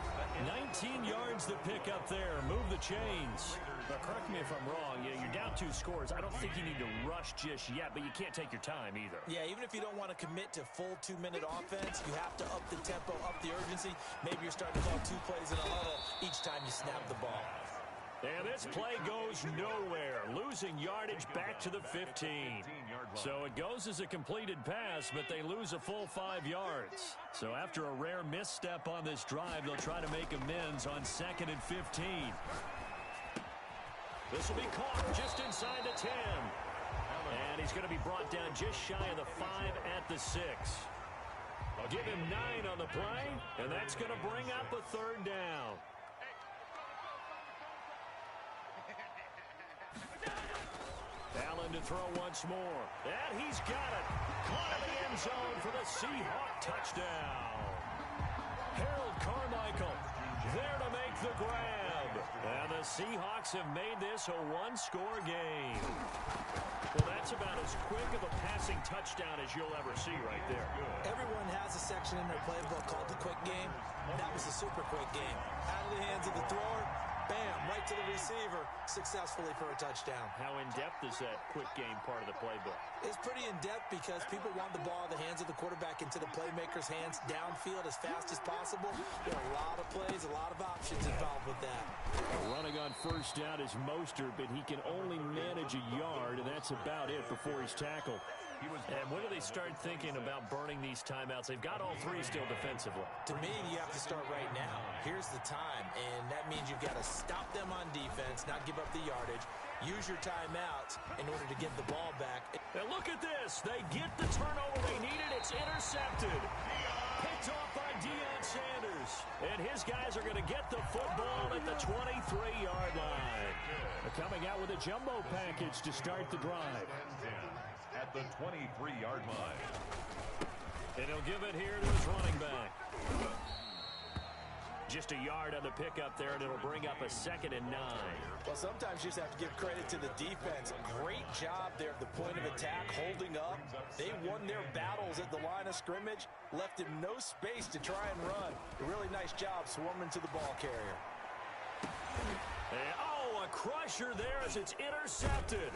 19 yards to pick up there. Move the chains. Now, correct me if I'm wrong. You're down 2 scores. I don't think you need to rush just yet, but you can't take your time either. Yeah, even if you don't want to commit to full 2-minute offense, you have to up the tempo, up the urgency. Maybe you're starting to call 2 plays in a huddle each time you snap the ball. And this play goes nowhere, losing yardage back to the 15. So it goes as a completed pass, but they lose a full 5 yards. So after a rare misstep on this drive, they'll try to make amends on 2nd and 15. This will be caught just inside the 10. And he's going to be brought down just shy of the 5 at the 6. I'll give him 9 on the play, and that's going to bring up a 3rd down. Allen to throw once more. And he's got it. Caught in the end zone for the Seahawk touchdown. Harold Carmichael there to make the grab. And the Seahawks have made this a 1-score game. Well, that's about as quick of a passing touchdown as you'll ever see right there. Everyone has a section in their playbook called the quick game. That was a super quick game. Out of the hands of the thrower, bam, right to the receiver, successfully for a touchdown. How in-depth is that quick game part of the playbook? It's pretty in-depth because people want the ball in the hands of the quarterback into the playmaker's hands downfield as fast as possible. There are a lot of plays, a lot of options involved with that. Running on 1st down is Mostert, but he can only manage a yard, and that's about it before he's tackled. And when do they start thinking about burning these timeouts? They've got all 3 still defensively. To me, you have to start right now. Here's the time, and that means you've got to stop them on defense, not give up the yardage. Use your timeouts in order to get the ball back. And look at this. They get the turnover they needed. It's intercepted. Picked off by Deion Sanders. And his guys are going to get the football at the 23-yard line. They're coming out with a jumbo package to start the drive. At the 23-yard line. And he'll give it here to his running back. Just a yard on the pickup there, and it'll bring up a 2nd and 9. Well, sometimes you just have to give credit to the defense. Great job there at the point of attack, holding up. They won their battles at the line of scrimmage, left him no space to try and run. A really nice job swarming to the ball carrier. And, a crusher there as it's intercepted.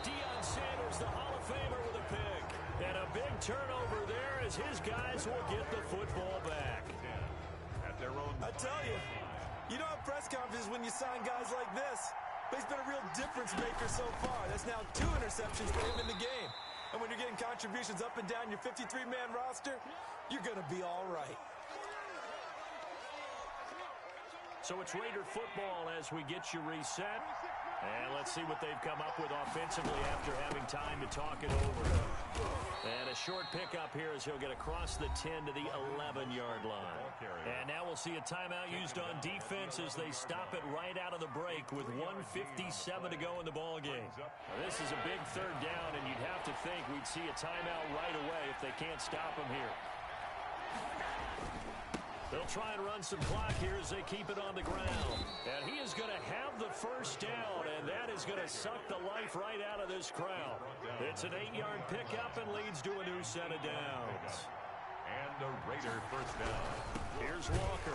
Deion Sanders, the Hall of Famer, with a pick. And a big turnover there as his guys will get the football back. I tell you, you don't have press conferences when you sign guys like this. But he's been a real difference maker so far. That's now 2 interceptions for him in the game. And when you're getting contributions up and down your 53-man roster, you're going to be all right. So it's Raider football as we get you reset. And let's see what they've come up with offensively after having time to talk it over. And a short pickup here as he'll get across the 10 to the 11-yard line. And now we'll see a timeout used on defense as they stop it right out of the break with 1:57 to go in the ballgame. Now this is a big 3rd down, and you'd have to think we'd see a timeout right away if they can't stop him here. They'll try and run some clock here as they keep it on the ground. And he is going to have the 1st down, and that is going to suck the life right out of this crowd. It's an 8-yard pickup and leads to a new set of downs. And a Raider 1st down. Here's Walker.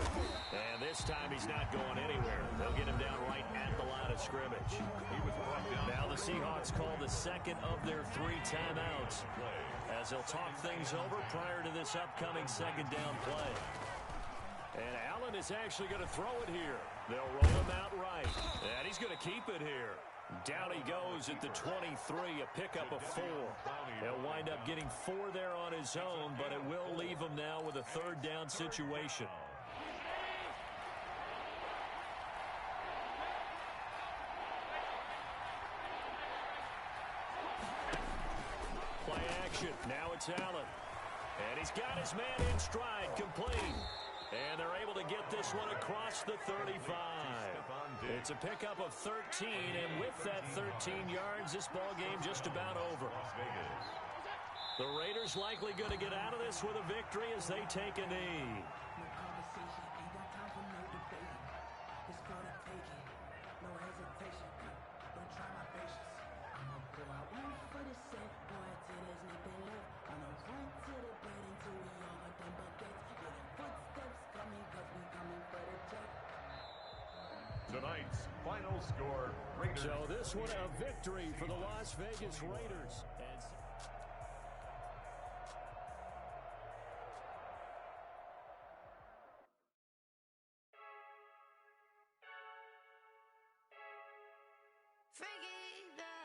And this time he's not going anywhere. They'll get him down right at the line of scrimmage. He was brought down. Now the Seahawks call the 2nd of their 3 timeouts as they'll talk things over prior to this upcoming 2nd down play. And Allen is actually going to throw it here. They'll roll him out right. And he's going to keep it here. Down he goes at the 23, a pickup of 4. He'll wind up getting 4 there on his own, but it will leave him now with a 3rd down situation. Play action. Now it's Allen. And he's got his man in stride, complete. And they're able to get this one across the 35. It's a pickup of 13, and with that 13 yards, this ball game just about over. The Raiders likely going to get out of this with a victory as they take a knee. No hesitation, don't try my patience. Tonight's final score, Raiders. So this one a victory for the Las Vegas Raiders.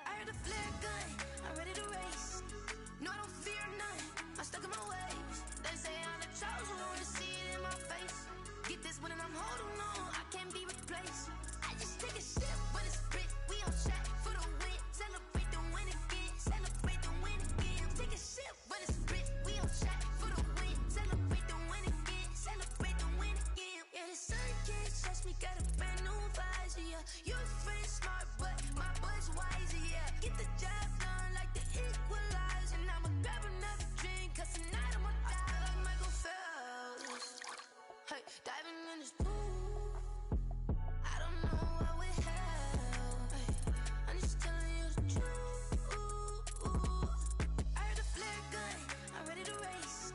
I heard a flare gun, I'm ready to race. No, I don't fear none, I'm stuck in my ways. They say I'm the chosen one, to see it in my face. Get this one and I'm holding on, I can't be replaced. I just take a sip when it's split, we on track for the win. Celebrate the win again, celebrate the win again. Take a sip when it's split, we on track for the win. Celebrate the win again, celebrate the win again. Yeah, the sun can't touch me, got a brand new visor, yeah. You're friend smart, but my boy's wiser, yeah. Get the job done like the equalizer. And I'ma grab another drink, cause tonight I'ma die like Michael Phelps. Hey, diving in this pool, I don't know what would help. Hey, I'm just telling you the truth. I heard a flare gun, I'm ready to race.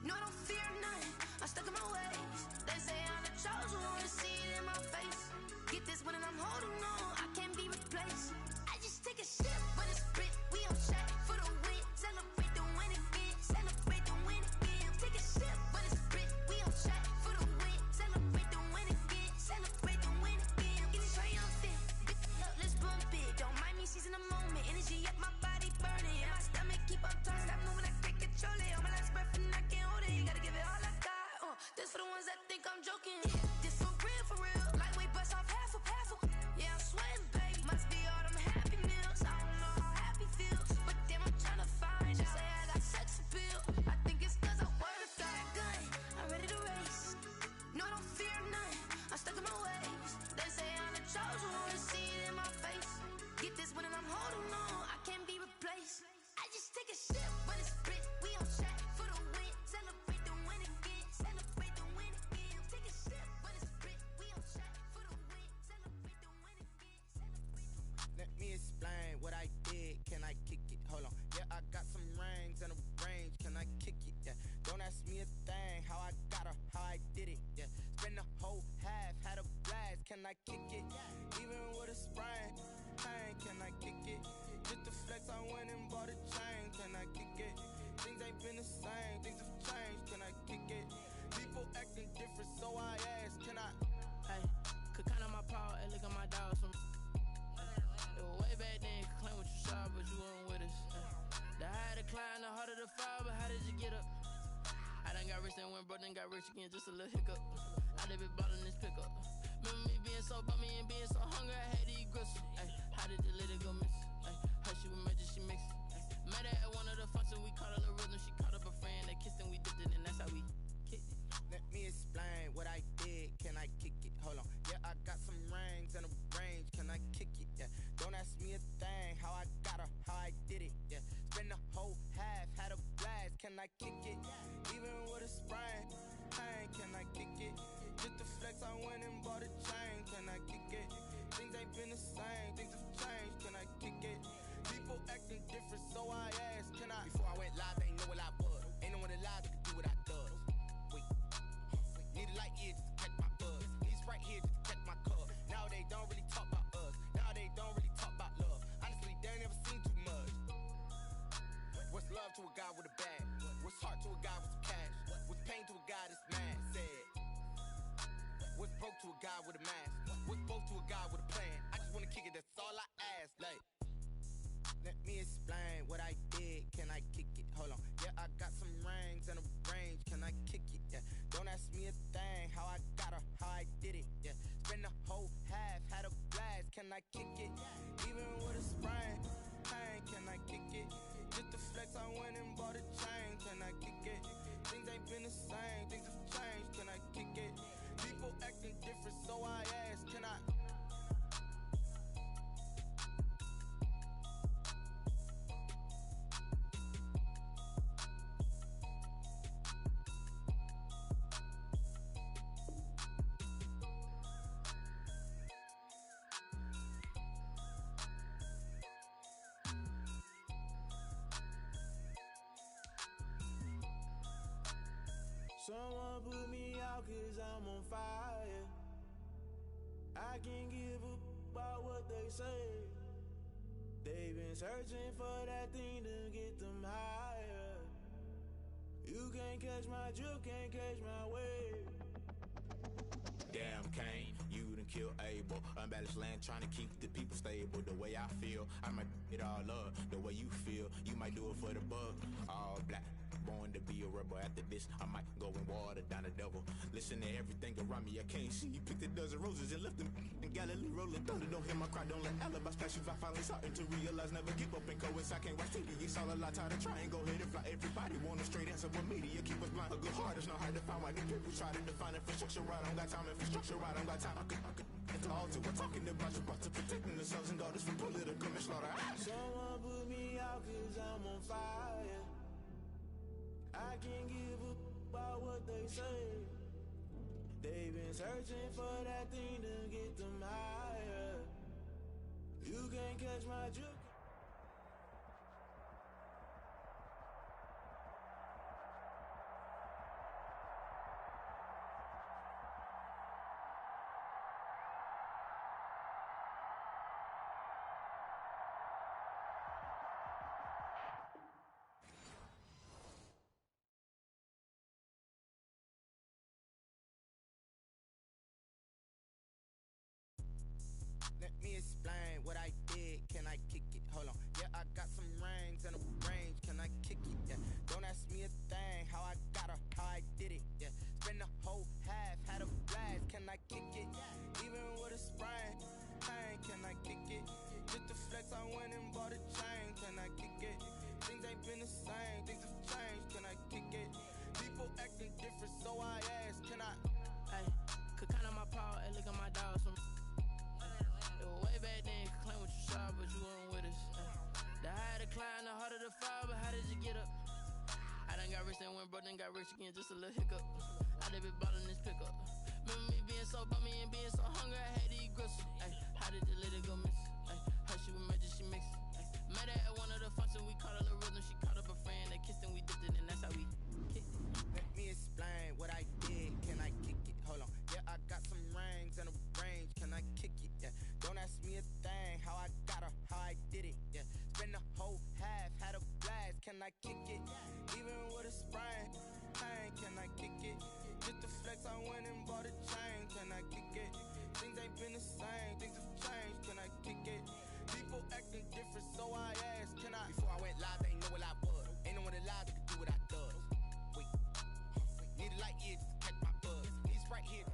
No, I don't fear none, I'm stuck in my ways. They say I'm the chosen one, to see it in my face. Get this one and I'm holding on, I can't be replaced. I just take a sip when it's split, we on track for the win. Celebrate the win again, celebrate the win again. Take a sip when it's split, we on track for the win. Celebrate the win again, celebrate the win again. Getting triumphant, let's bump it. Don't mind me seizing the moment, energy up my body burning. And my stomach keep on turning, stop moving, I can't control it. On my last breath and I can't hold it, gotta give it all I got. This for the ones that think I'm joking. This for real, lightweight bust off half a. Yeah, I'm sweating, baby. Must be all them happy meals. I don't know how happy feels, but damn, I'm trying to find out. Say I got sex appeal. I think it's cause I wear the flag gun. I'm ready to race. No, I don't fear none, I'm stuck in my ways. They say I'm the chosen one, to see it in my face. Get this one and I'm holding on, I can't be replaced. I just take a sip when it's split, we on track for the win. Celebrate the win again, celebrate the win again. Take a sip when it's split, we on track for the win. Celebrate the win again, celebrate the win. Let me explain what I did, can I kick it? Hold on, yeah, I got some rings and a range, can I kick it? Yeah, don't ask me a thing, how I got her, how I did it, yeah. Spend the whole half, had a blast, can I kick it? Even with a sprain, pain, can I kick it? Just the flex, I went and bought a chain, can I kick it? Things ain't been the same, things have changed, can I kick it? People acting different, so I asked, can I? Hey, could count on my power, and look at my dogs from. It was way back then, could claim what you saw, but you weren't with us. The higher the climb, the harder the fall, but how did you get up? I done got rich, then went broke, then got rich again, just a little hiccup. I done been ballin' this pickup. Remember me being so bummy and being so hungry, I had to eat gristle. Ay, how did the lady go miss? Ay, how she was magic, she mixed. Met her at one of the functions, we caught a little rhythm, she caught up a friend, they kissed and we dipped it, and that's how we kicked it. Let me explain what I did, can I kick it? Hold on, yeah, I got some rings and a range, can I kick it? Yeah, don't ask me a thing, how I got her, how I did it, yeah. Spend the whole half, had a blast, can I kick it? Even with a sprain, pain, can I kick it? Just the flex, I went and bought a chain, can I kick it? Things ain't been the same, things have changed, can I kick it? People acting different, so I asked, can I? Before I went live, they know what I was. Ain't no one alive that could do what I does. Wait, need a light here just to catch my buzz. Need Sprite here just to catch my cup. Now they don't really talk about us. Now they don't really talk about love. Honestly, they ain't never seen too much. What's love to a guy with a bag? What's heart to a guy with some cash? What's pain to a guy that's mad? Said. What's broke to a guy with a mask? What's both to a guy with a plan? I just wanna kick it, that's all I ask. Like, let me explain what I did, can I kick it? Hold on, yeah, I got some rings and a range, can I kick it? Yeah, don't ask me a thing, how I got her, how I did it? Yeah, spend the whole half, had a blast, can I kick it? Even with a sprain, pain, can I kick it? Just the flex, I went and bought a chain, can I kick it? Things ain't been the same, things have changed, can I kick it? People acting different, so I asked, can I? Someone put me out 'cause I'm on fire. I can't give a about what they say. They've been searching for that thing to get them higher. You can't catch my drift, can't catch my wave. Damn, Kane, you done killed Abel. Unbalanced land trying to keep the people stable. The way I feel, I might it all up. The way you feel, you might do it for the bug. All black, born to be a rebel. After this, I might go and water down the devil. Listen to everything around me, I can't see. Picked a dozen roses and left them in Galilee rolling thunder. Don't hear my cry, don't let alibis pass you. I finally starting to realize, never give up and coincide. Can't watch TV, it's all a lot. Tired of trying, go ahead and fly. Everybody want a straight answer with media. Keep us blind, a good heart is not hard to find. Why these people try to define infrastructure right? I don't got time, infrastructure right, I don't got time. I could at the altar, we're talking about you, about to protecting the sons and daughters from political manslaughter. Someone put me out cause I'm on fire. I can't give a about what they say. They've been searching for that thing to get them higher. You can't catch my drift. Let me explain what I did. Can I kick it? Hold on. Yeah, I got some rings and a range. Can I kick it? Yeah. Don't ask me a thing. How I got her, how I did it. Yeah. Spend the whole half, had a blast. Can I kick it? Even with a sprain. Hey, can I kick it? Just to flex, I went and bought a chain. Can I kick it? Things ain't been the same. Things have changed. Can I kick it? People acting different, so I asked. Can I? Hey, could count on my power and look at my dogs from. Way back then, you could claim what you saw, but you weren't with us. The higher the climb, the harder the fall, but how did you get up? I done got rich, then went broke, then got rich again, just a little hiccup. I done been ballin' this pickup. Remember me being so bummy and being so hungry, I had to eat gristle. Ay, how did the lady go miss? Ay, her she was magic, she mixed. Met her at one of the functions, we caught a little rhythm, she caught up a friend, they kissed and we dipped it, and that's how we kicked it. Let me explain what I did. Can I kick it? Hold on. Yeah, I got some rings and a range. Can I kick it? Yeah. Don't ask me a thing. How I got her, how I did it. Yeah. Spend the whole half, had a blast. Can I kick it? Even with a sprain. Hey, can I kick it? Just to flex, I went and bought a chain. Can I kick it? Things ain't been the same. Things have changed. Can I kick it? People acting different, so I asked. Can I? Before I went live, they ain't know what I was. Ain't no one alive that could do what I does. Wait. Need a light year just to catch my buzz. He's right here.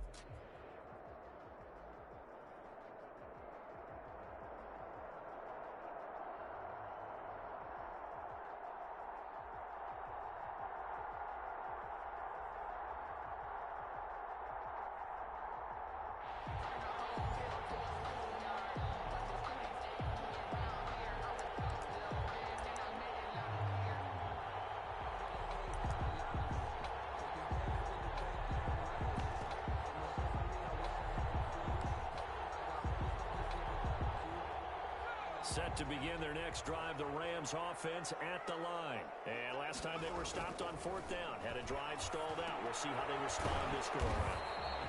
Set to begin their next drive, the Rams offense at the line. And last time they were stopped on fourth down, had a drive stalled out. We'll see how they respond this go around.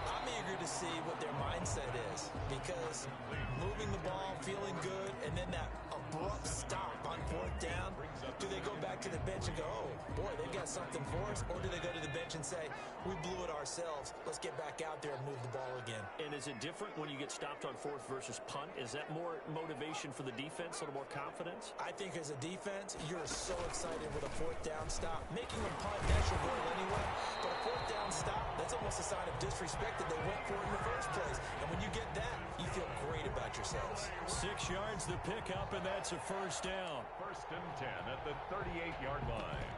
I'm eager to see what their mindset is, because moving the ball, feeling good, and then that abrupt stop on fourth down, do they go back to the bench and go, oh, boy, they've got something for us, or do they go to the bench and say, we blew it ourselves, let's get back out there and move the ball again? And is it different when you get stopped on fourth versus punt? Is that more motivation for the defense, a little more confidence? I think as a defense, you're so excited with a fourth down stop. Making them punt, that's your goal anyway, but a fourth down stop, that's almost a sign of disrespect that they went for it in the first place. And when you get that, you feel great about yourselves. 6 yards the pickup, and that's a first down. 1st and 10 at the 38-yard line.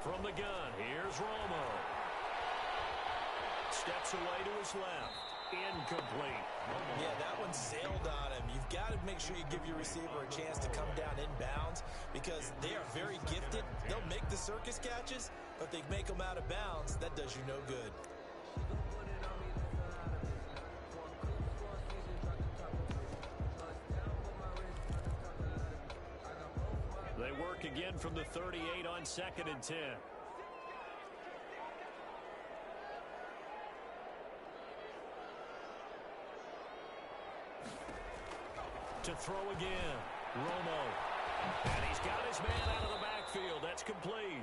From the gun, here's Romo. Steps away to his left. Incomplete. Yeah, that one sailed on him. You've got to make sure you give your receiver a chance to come down inbounds, because they are very gifted. They'll make the circus catches, but if they make them out of bounds, that does you no good. They work again run from the 38 on 2nd and 10. To throw again, Romo. And he's got his man out of the backfield. That's complete.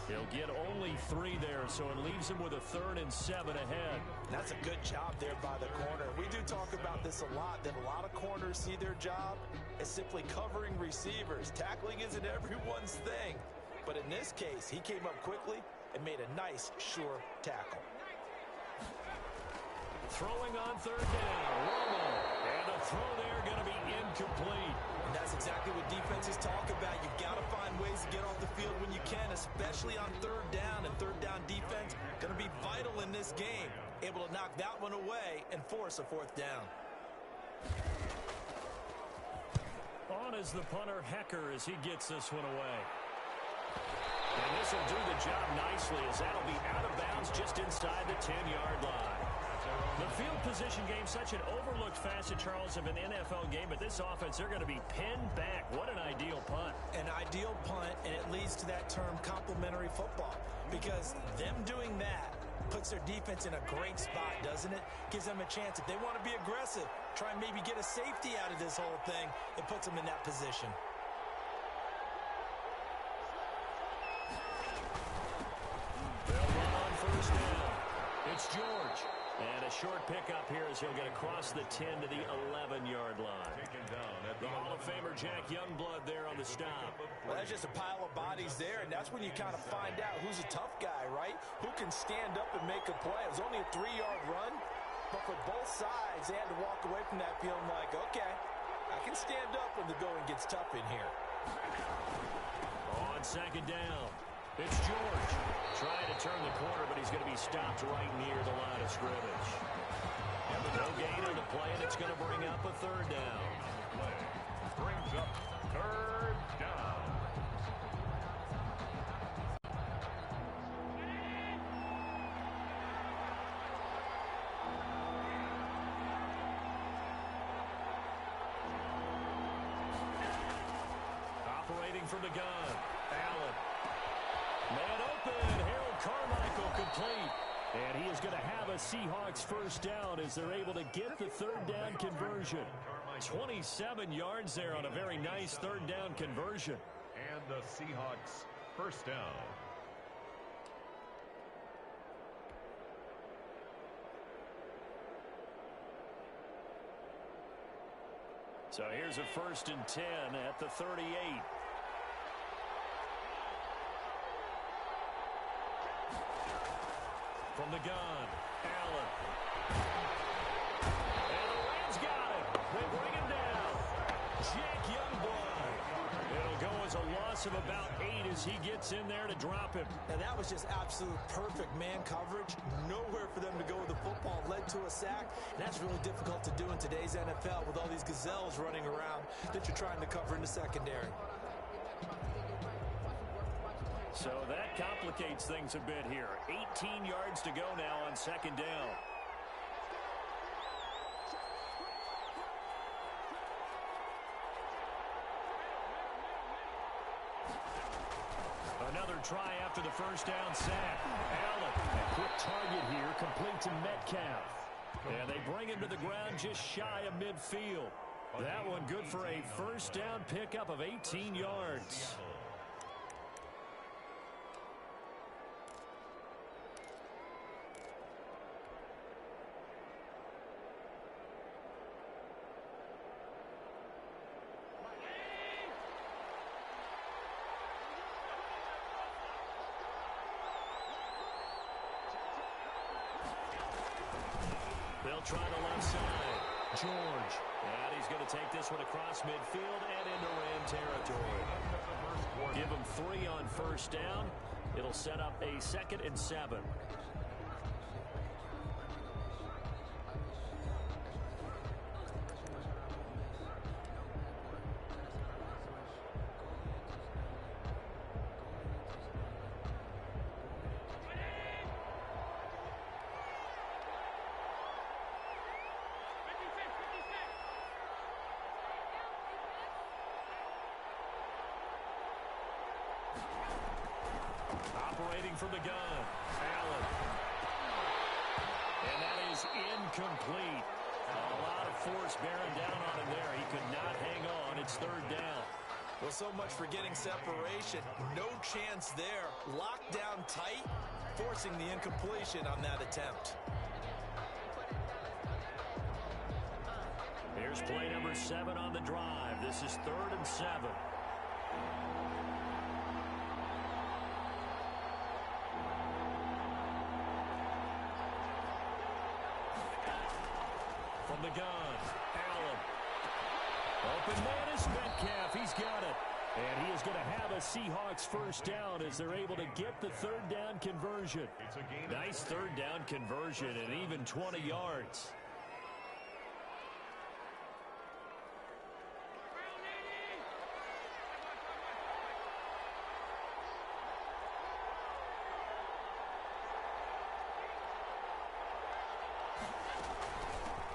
He'll get only 3 there, so it leaves him with a 3rd and 7 ahead. That's a good job there by the corner. We do talk about this a lot, that a lot of corners see their job as simply covering receivers. Tackling isn't everyone's thing. But in this case, he came up quickly and made a nice, sure tackle. Throwing on 3rd down, Romo. And the throw there going to be incomplete. And that's exactly what defenses talk about. You've got to find ways to get off the field when you can, especially on 3rd down. And 3rd down defense going to be vital in this game. Able to knock that one away and force a 4th down. On is the punter, Hecker, as he gets this one away. And this will do the job nicely, as that'll be out of bounds just inside the 10-yard line. The field position game, such an overlooked facet, Charles, of an NFL game. But this offense, they're going to be pinned back. What an ideal punt. An ideal punt, and it leads to that term complementary football. Because them doing that puts their defense in a great spot, doesn't it? Gives them a chance. If they want to be aggressive, try and maybe get a safety out of this whole thing, it puts them in that position. They'll run on 1st down. It's George. And a short pickup here as he'll get across the 10 to the 11-yard line. The Hall of Famer Jack Youngblood there on the stop. Well, that's just a pile of bodies there, and that's when you kind of find out who's a tough guy, right? Who can stand up and make a play. It was only a 3-yard run, but for both sides, they had to walk away from that feeling like, okay, I can stand up when the going gets tough in here. On 2nd down, it's George. Trying to turn the corner, but he's going to be stopped right near the line of scrimmage. No gain on the play, and it's going to bring up a 3rd down. Brings up 3rd down. Operating from the gun, Allen. Man open, Harold Carmichael complete. And he is going to have a Seahawks 1st down as they're able to get the 3rd down conversion. 27 yards there on a very nice 3rd down conversion. And the Seahawks 1st down. So here's a 1st and 10 at the 38. From the gun, Allen. And the Rams got it. They bring him down. Jack Youngblood. It'll go as a loss of about 8 as he gets in there to drop him. And that was just absolute perfect man coverage. Nowhere for them to go with the football. Led to a sack. And that's really difficult to do in today's NFL with all these gazelles running around that you're trying to cover in the secondary. So that complicates things a bit here. 18 yards to go now on 2nd down. Another try after the 1st down sack. Allen, a quick target here, complete to Metcalf. And they bring him to the ground just shy of midfield. That one good for a 1st down pickup of 18 yards. They'll try the left side. George. And he's going to take this one across midfield and into Ram territory. Give him 3 on 1st down. It'll set up a 2nd and 7. Operating from the gun. Allen. And that is incomplete. A lot of force bearing down on him there. He could not hang on. It's third down. Well, so much for getting separation. No chance there. Locked down tight, forcing the incompletion on that attempt. Here's play number 7 on the drive. This is 3rd and 7. From the gun, Allen. Open man is Metcalf. He's got it. And he is going to have a Seahawks first down as they're able to get the third down conversion. Nice third down conversion and even 20 yards.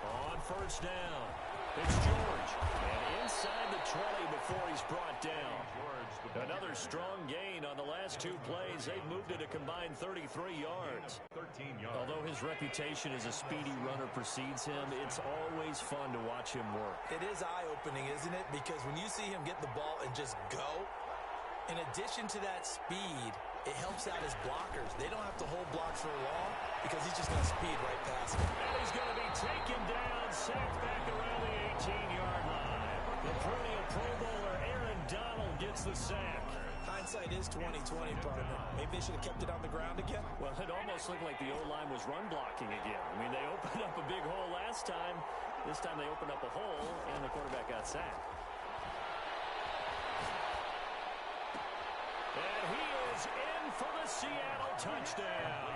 On first down, it's George. And inside the 20 before he's brought down. Another strong gain on the last 2 plays. They've moved it a combined 33 yards. Although his reputation as a speedy runner precedes him, it's always fun to watch him work. It is eye-opening, isn't it? Because when you see him get the ball and just go, in addition to that speed, it helps out his blockers. They don't have to hold blocks for long because he's just going to speed right past them. And he's going to be taken down, sacked back around the 18-yard line. The perennial Pro Bowler Aaron Donald gets the sack. Hindsight is 20/20, partner. Maybe they should have kept it on the ground again. Well, it almost looked like the O-line was run blocking again. I mean, they opened up a big hole last time. This time they opened up a hole, and the quarterback got sacked. And he is in for the Seattle touchdown.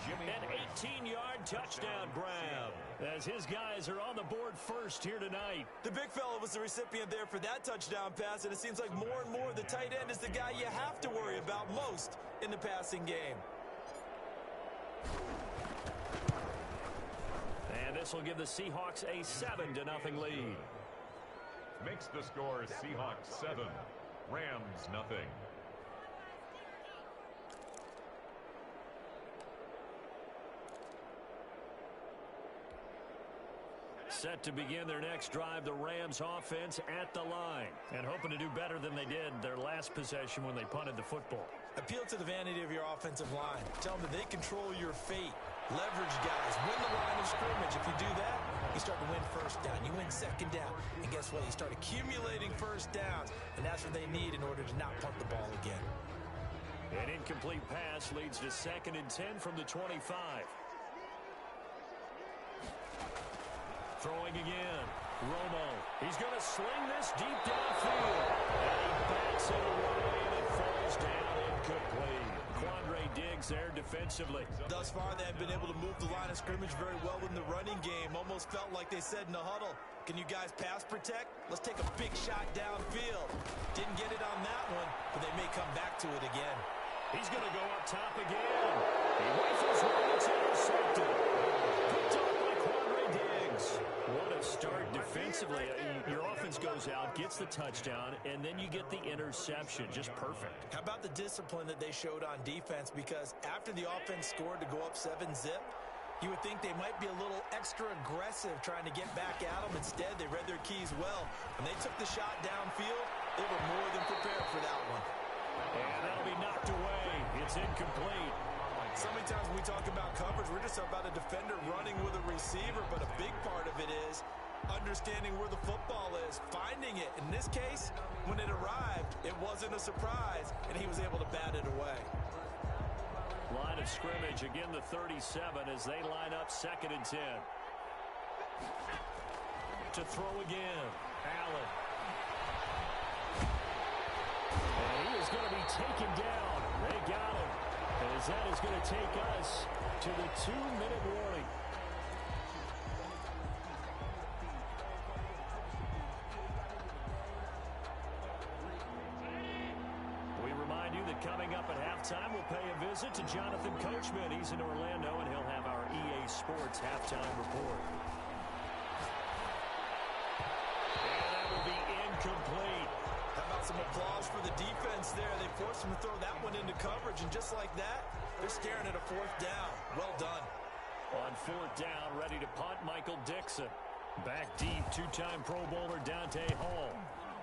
An 18-yard touchdown grab as his guys are on the board first here tonight. The big fella was the recipient there for that touchdown pass, and it seems like more and more the tight end is the guy you have to worry about most in the passing game. And this will give the Seahawks a 7-0 lead. Makes the score Seahawks 7, Rams nothing. Set to begin their next drive, the Rams offense at the line. And hoping to do better than they did their last possession when they punted the football. Appeal to the vanity of your offensive line. Tell them that they control your fate. Leverage guys. Win the line of scrimmage. If you do that, you start to win first down. You win second down. And guess what? You start accumulating first downs. And that's what they need in order to not punt the ball again. An incomplete pass leads to 2nd and 10 from the 25. Throwing again. Romo. He's going to sling this deep downfield. And he backs it away, and it falls down incomplete. Quandre Diggs there defensively. Thus far, they have been able to move the line of scrimmage very well in the running game. Almost felt like they said in the huddle, can you guys pass protect? Let's take a big shot downfield. Didn't get it on that one, but they may come back to it again. He's going to go up top again. He rifles one. It's intercepted. Picked up by Quandre Diggs. What a start defensively. Your offense goes out, gets the touchdown, and then you get the interception. Just perfect. How about the discipline that they showed on defense? Because after the offense scored to go up 7-zip, you would think they might be a little extra aggressive trying to get back at them. Instead, they read their keys well. When they took the shot downfield, they were more than prepared for that one. And that'll be knocked away. It's incomplete. So many times when we talk about coverage, we're just about a defender running with a receiver, but a big part of it is understanding where the football is, finding it. In this case, when it arrived, it wasn't a surprise, and he was able to bat it away. Line of scrimmage, again the 37 as they line up 2nd and 10. To throw again, Allen. And he is going to be taken down. They got him. As that is going to take us to the 2-minute warning. We remind you that coming up at halftime, we'll pay a visit to Jonathan Coachman. He's in Orlando, and he'll have our EA Sports halftime report. And that will be incomplete. How about some applause for the defense there. They forced him to throw that one into coverage, and just like that, they're staring at a fourth down. Well done. On fourth down, ready to punt, Michael Dixon. Back deep, two-time Pro Bowler Dante Hall.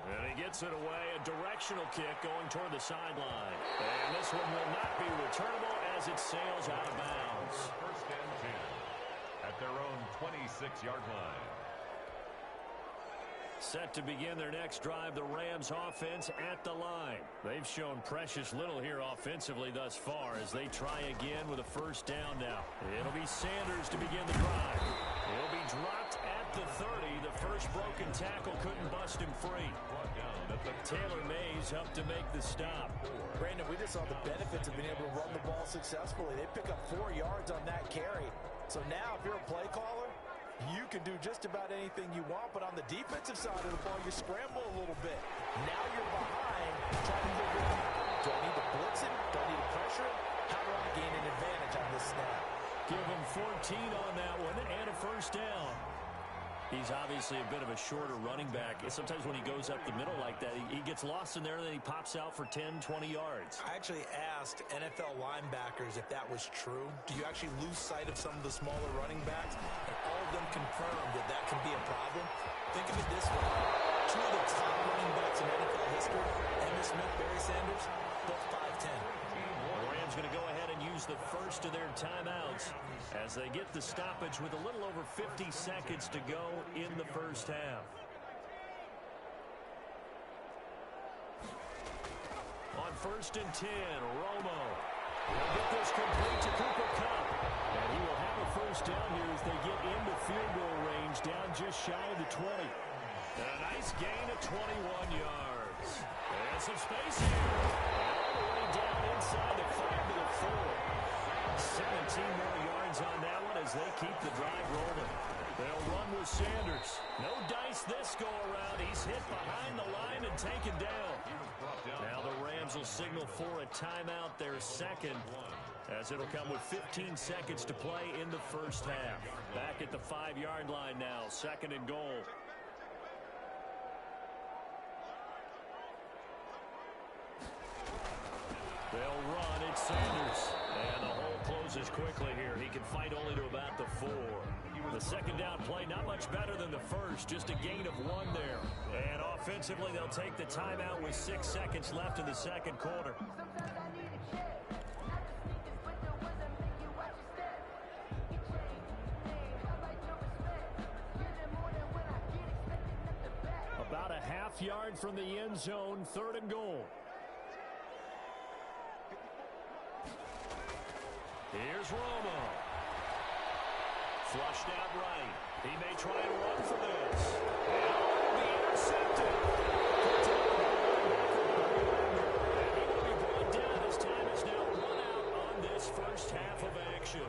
And he gets it away, a directional kick going toward the sideline. And this one will not be returnable as it sails out of bounds. First and 10 at their own 26-yard line. Set to begin their next drive, the Rams offense at the line. They've shown precious little here offensively thus far as they try again with a first down now. It'll be Sanders to begin the drive. He'll be dropped at the 30. The first broken tackle couldn't bust him free. Taylor Mays helped to make the stop. Brandon, we just saw the benefits of being able to run the ball successfully. They pick up 4 yards on that carry. So now if you're a play caller, you can do just about anything you want, but on the defensive side of the ball, you scramble a little bit. Now you're behind, trying to figure out, do I need to blitz him? Do I need to pressure him? How do I gain an advantage on this snap? Give him 14 on that one and a first down. He's obviously a bit of a shorter running back. Sometimes when he goes up the middle like that, he gets lost in there, and then he pops out for 10, 20 yards. I actually asked NFL linebackers if that was true. Do you actually lose sight of some of the smaller running backs? And all of them confirmed that that can be a problem. Think of it this way. 2 of the top running backs in NFL history, Emmitt Smith, Barry Sanders, both 5'10". The Rams going to go ahead and use the first of their timeouts as they get the stoppage with a little over 50 seconds to go in the first half. On first and 10, Romo will get this complete to Cooper Kupp. And he will have a first down here as they get into field goal range, down just shy of the 20. And a nice gain of 21 yards. And some space here. All the way down inside the 5 to the 4. 17 more yards on that one as they keep the drive rolling. They'll run with Sanders. No dice this go around. He's hit behind the line and taken down. Now the Rams will signal for a timeout, their second, as it'll come with 15 seconds to play in the first half. Back at the 5-yard line now, second and goal. They'll run. It's Sanders. And the hole closes quickly here. He can fight only to about the 4. The second down play, not much better than the first. Just a gain of 1 there. And offensively, they'll take the timeout with 6 seconds left in the second quarter. About a half yard from the end zone, third and goal. Here's Romo. Flushed out right. He may try and run for this. And he'll be intercepted. And he will be brought down as time is now run out on this first half of action.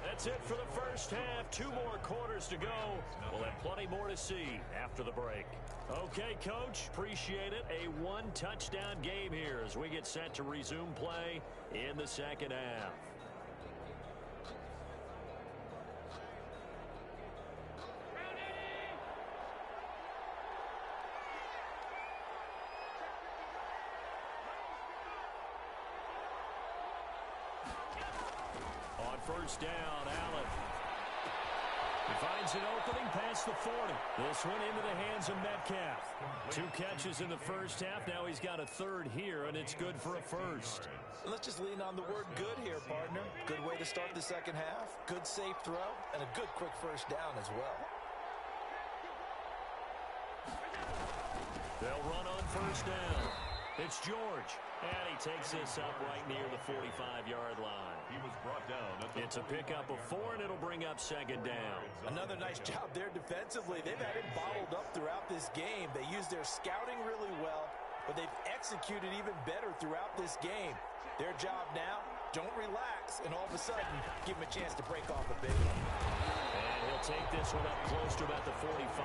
That's it for the first half. 2 more quarters to go. We'll have plenty more to see after the break. Okay, Coach, appreciate it. A 1-touchdown game here as we get set to resume play in the second half. First down, Allen. He finds an opening past the 40. This one into the hands of Metcalf. 2 catches in the first half. Now he's got a third here, and it's good for a first. Let's just lean on the word good here, partner. Good way to start the second half. Good safe throw, and a good quick first down as well. They'll run on first down. It's George. And he takes this up right near the 45-yard line. He was brought down. It's a pickup of 4, and it'll bring up second down. Another nice job there defensively. They've had him bottled up throughout this game. They used their scouting really well, but they've executed even better throughout this game. Their job now, don't relax, and all of a sudden, give him a chance to break off a big one. And he'll take this one up close to about the 45.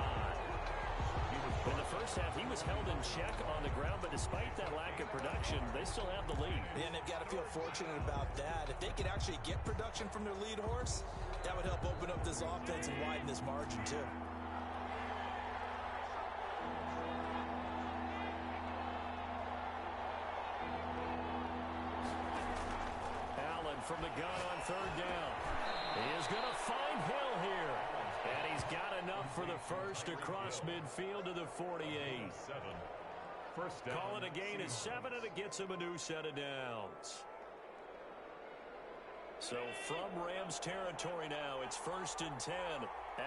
In the first half, he was held in check on the ground, but despite that lack of production, they still have the lead. And they've got to feel fortunate about that. If they could actually get production from their lead horse, that would help open up this offense and widen this margin, too. for the first across midfield to the 48. First down. Call it a gain of 7, and it gets him a new set of downs. So from Rams territory now, it's 1st and 10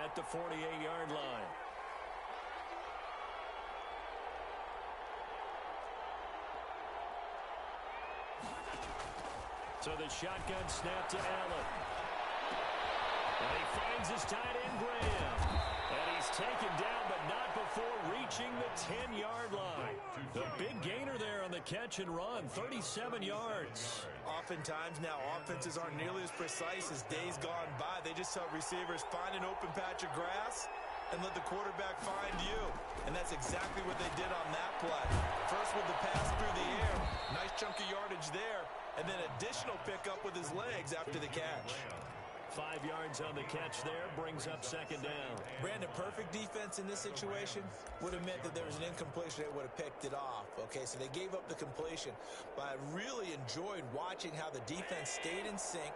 at the 48-yard line. So the shotgun snap to Allen. And he finds his tight end, Graham. And he's taken down, but not before reaching the 10-yard line. The big gainer there on the catch and run, 37 yards. Oftentimes now, offenses aren't nearly as precise as days gone by. They just tell receivers, find an open patch of grass and let the quarterback find you. And that's exactly what they did on that play. First with the pass through the air. Nice chunk of yardage there. And then additional pickup with his legs after the catch. 5 yards on the catch there, brings up 2nd down. Brandon, perfect defense in this situation would have meant that there was an incompletion. They would have picked it off. Okay, so they gave up the completion. But I really enjoyed watching how the defense stayed in sync,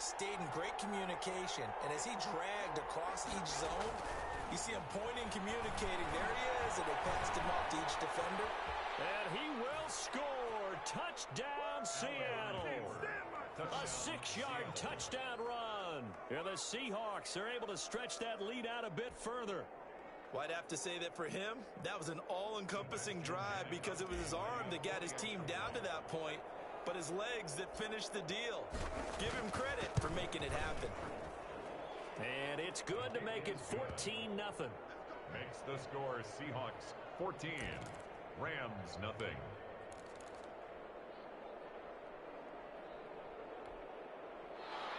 stayed in great communication. And as he dragged across each zone, you see him pointing, communicating. There he is, and they passed him off to each defender. And he will score. Touchdown, Seattle. A 6-yard touchdown run. And the Seahawks are able to stretch that lead out a bit further. Well, I'd have to say that for him, that was an all-encompassing drive because it was his arm that got his team down to that point, but his legs that finished the deal. Give him credit for making it happen. And it's good to make it 14-0. Makes the score Seahawks 14, Rams nothing.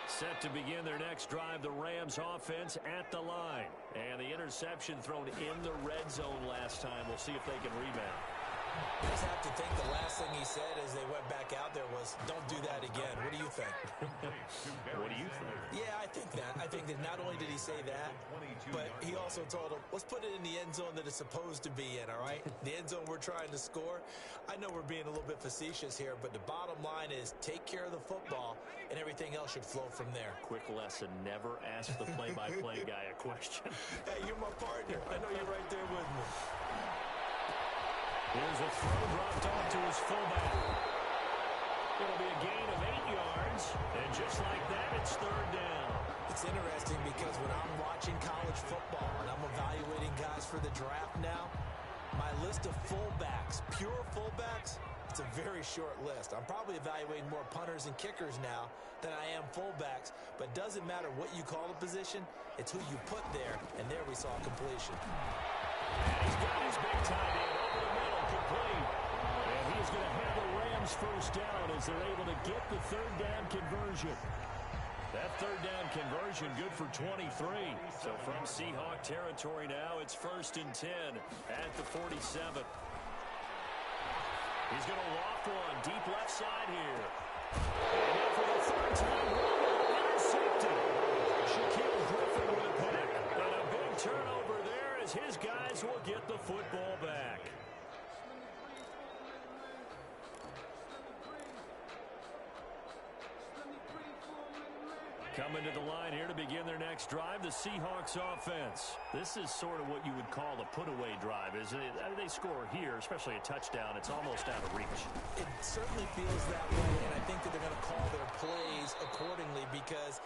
Set to begin their next drive, the Rams offense at the line. And the interception thrown in the red zone last time. We'll see if they can rebound. I just have to think the last thing he said as they went back out there was, don't do that again. What do you think? What do you think? Yeah, I think that. I think that not only did he say that, but he also told him, let's put it in the end zone that it's supposed to be in, all right? The end zone we're trying to score. I know we're being a little bit facetious here, but the bottom line is take care of the football, and everything else should flow from there. Quick lesson, never ask the play-by-play guy a question. Hey, you're my partner. I know you're right there with me. Here's a throw dropped off to his fullback. It'll be a gain of 8 yards, and just like that, it's 3rd down. It's interesting because when I'm watching college football and I'm evaluating guys for the draft now, my list of fullbacks, pure fullbacks, it's a very short list. I'm probably evaluating more punters and kickers now than I am fullbacks, but it doesn't matter what you call a position, it's who you put there, and there we saw completion. And he's got his big tight end over the middle, complete. And he's going to have the Rams 1st down as they're able to get the 3rd down conversion. That 3rd down conversion good for 23. So from Seahawk territory now, it's 1st and 10 at the 47. He's going to loft one deep left side here. And now for the 3rd time, intercepted. Shaquille Griffin with a pick. And a big turnover there as his guys will get the football back. Coming to the line here to begin their next drive, the Seahawks offense. This is sort of what you would call a put-away drive, isn't it? I mean, they score here, especially a touchdown. It's almost out of reach. It certainly feels that way, and I think that they're going to call their plays accordingly because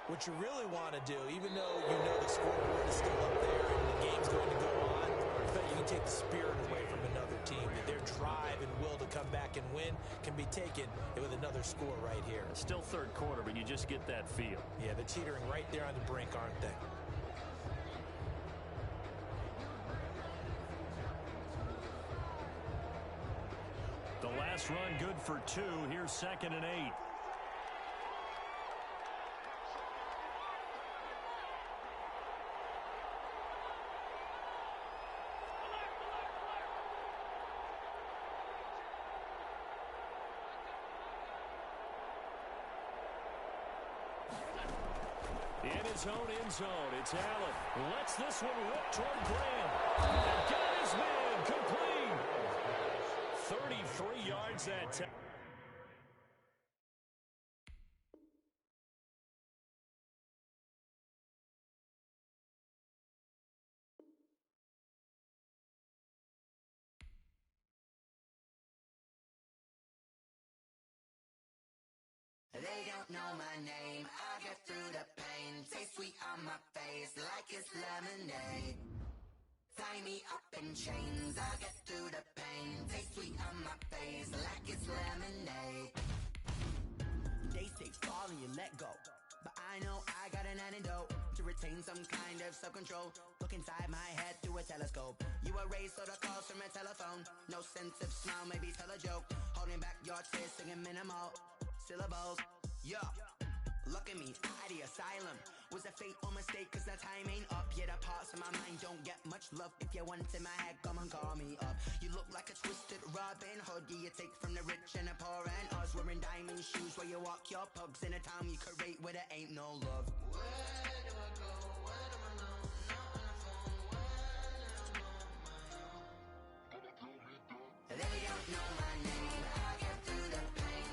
what you really want to do, even though you know the scoreboard is still up there and the game's going to go on, but you can take the spirit away from another team, that their drive and will to come back and win can be taken with another score right here. It's still 3rd quarter, but you just get that feel. Yeah, they're teetering right there on the brink, aren't they? The last run good for 2. Here's 2nd and 8. In his own end zone, it's Allen. Lets this one rip toward Graham. And got his man complete. 33 yards that time. don't know my name, I'll get through the pain. Taste sweet on my face like it's lemonade. Tie me up in chains, I'll get through the pain. Taste sweet on my face like it's lemonade. They say fall and you let go, but I know I got an antidote to retain some kind of self-control. Look inside my head through a telescope. You erase all the calls from a telephone. No sense of smile, maybe tell a joke. Holding back your tears, singing minimal syllables. Yeah, look at me, at the asylum. Was a fate or mistake, cause the time ain't up. Yet the parts of my mind don't get much love. If you want in my head, come and call me up. You look like a twisted Robin Hood. You take from the rich and the poor and us. Wearing diamond shoes where you walk your pugs in a town you create where there ain't no love. Where do I go? Where am I now? Not on the phone. Where am I on my own? They don't know my name, I'll get through the pain.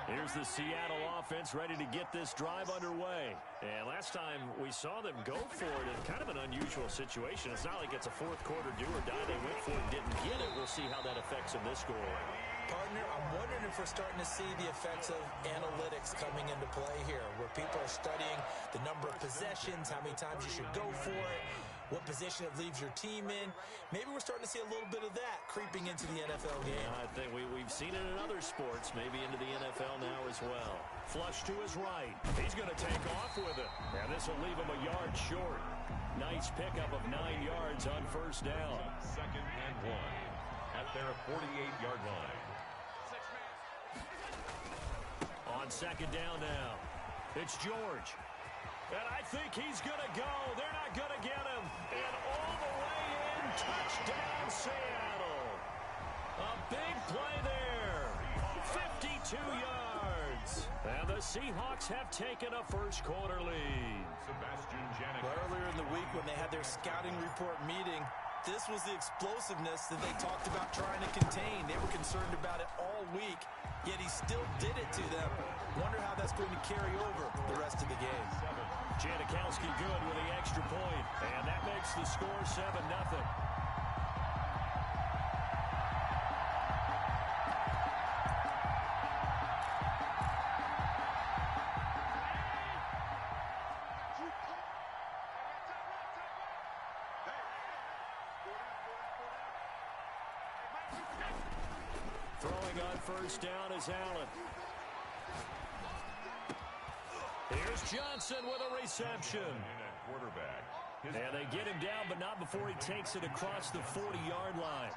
Here's the Seattle offense ready to get this drive underway. And last time we saw them go for it in kind of an unusual situation. It's not like it's a fourth quarter do or die. They went for it, didn't get it. We'll see how that affects them this go around. Partner, I'm wondering if we're starting to see the effects of analytics coming into play here, where people are studying the number of possessions, how many times you should go for it, what position it leaves your team in. Maybe we're starting to see a little bit of that creeping into the NFL game. I think we've seen it in other sports, maybe into the NFL now as well. Flush to his right. He's going to take off with it. And this will leave him a yard short. Nice pickup of 9 yards on first down. 2nd and 1 at their 48-yard line. On 2nd down now, it's George. And I think he's going to go. They're not going to get him. And all the way in, touchdown Seattle. A big play there. 52 yards. And the Seahawks have taken a first quarter lead. Sebastian Janik. Well, earlier in the week when they had their scouting report meeting, this was the explosiveness that they talked about trying to contain. They were concerned about it all week, yet he still did it to them. Wonder how that's going to carry over the rest of the game. Janikowski good with the extra point, and that makes the score 7-0. Throwing on first down is Allen. Here's Johnson with a reception. And they get him down, but not before he takes it across the 40-yard line.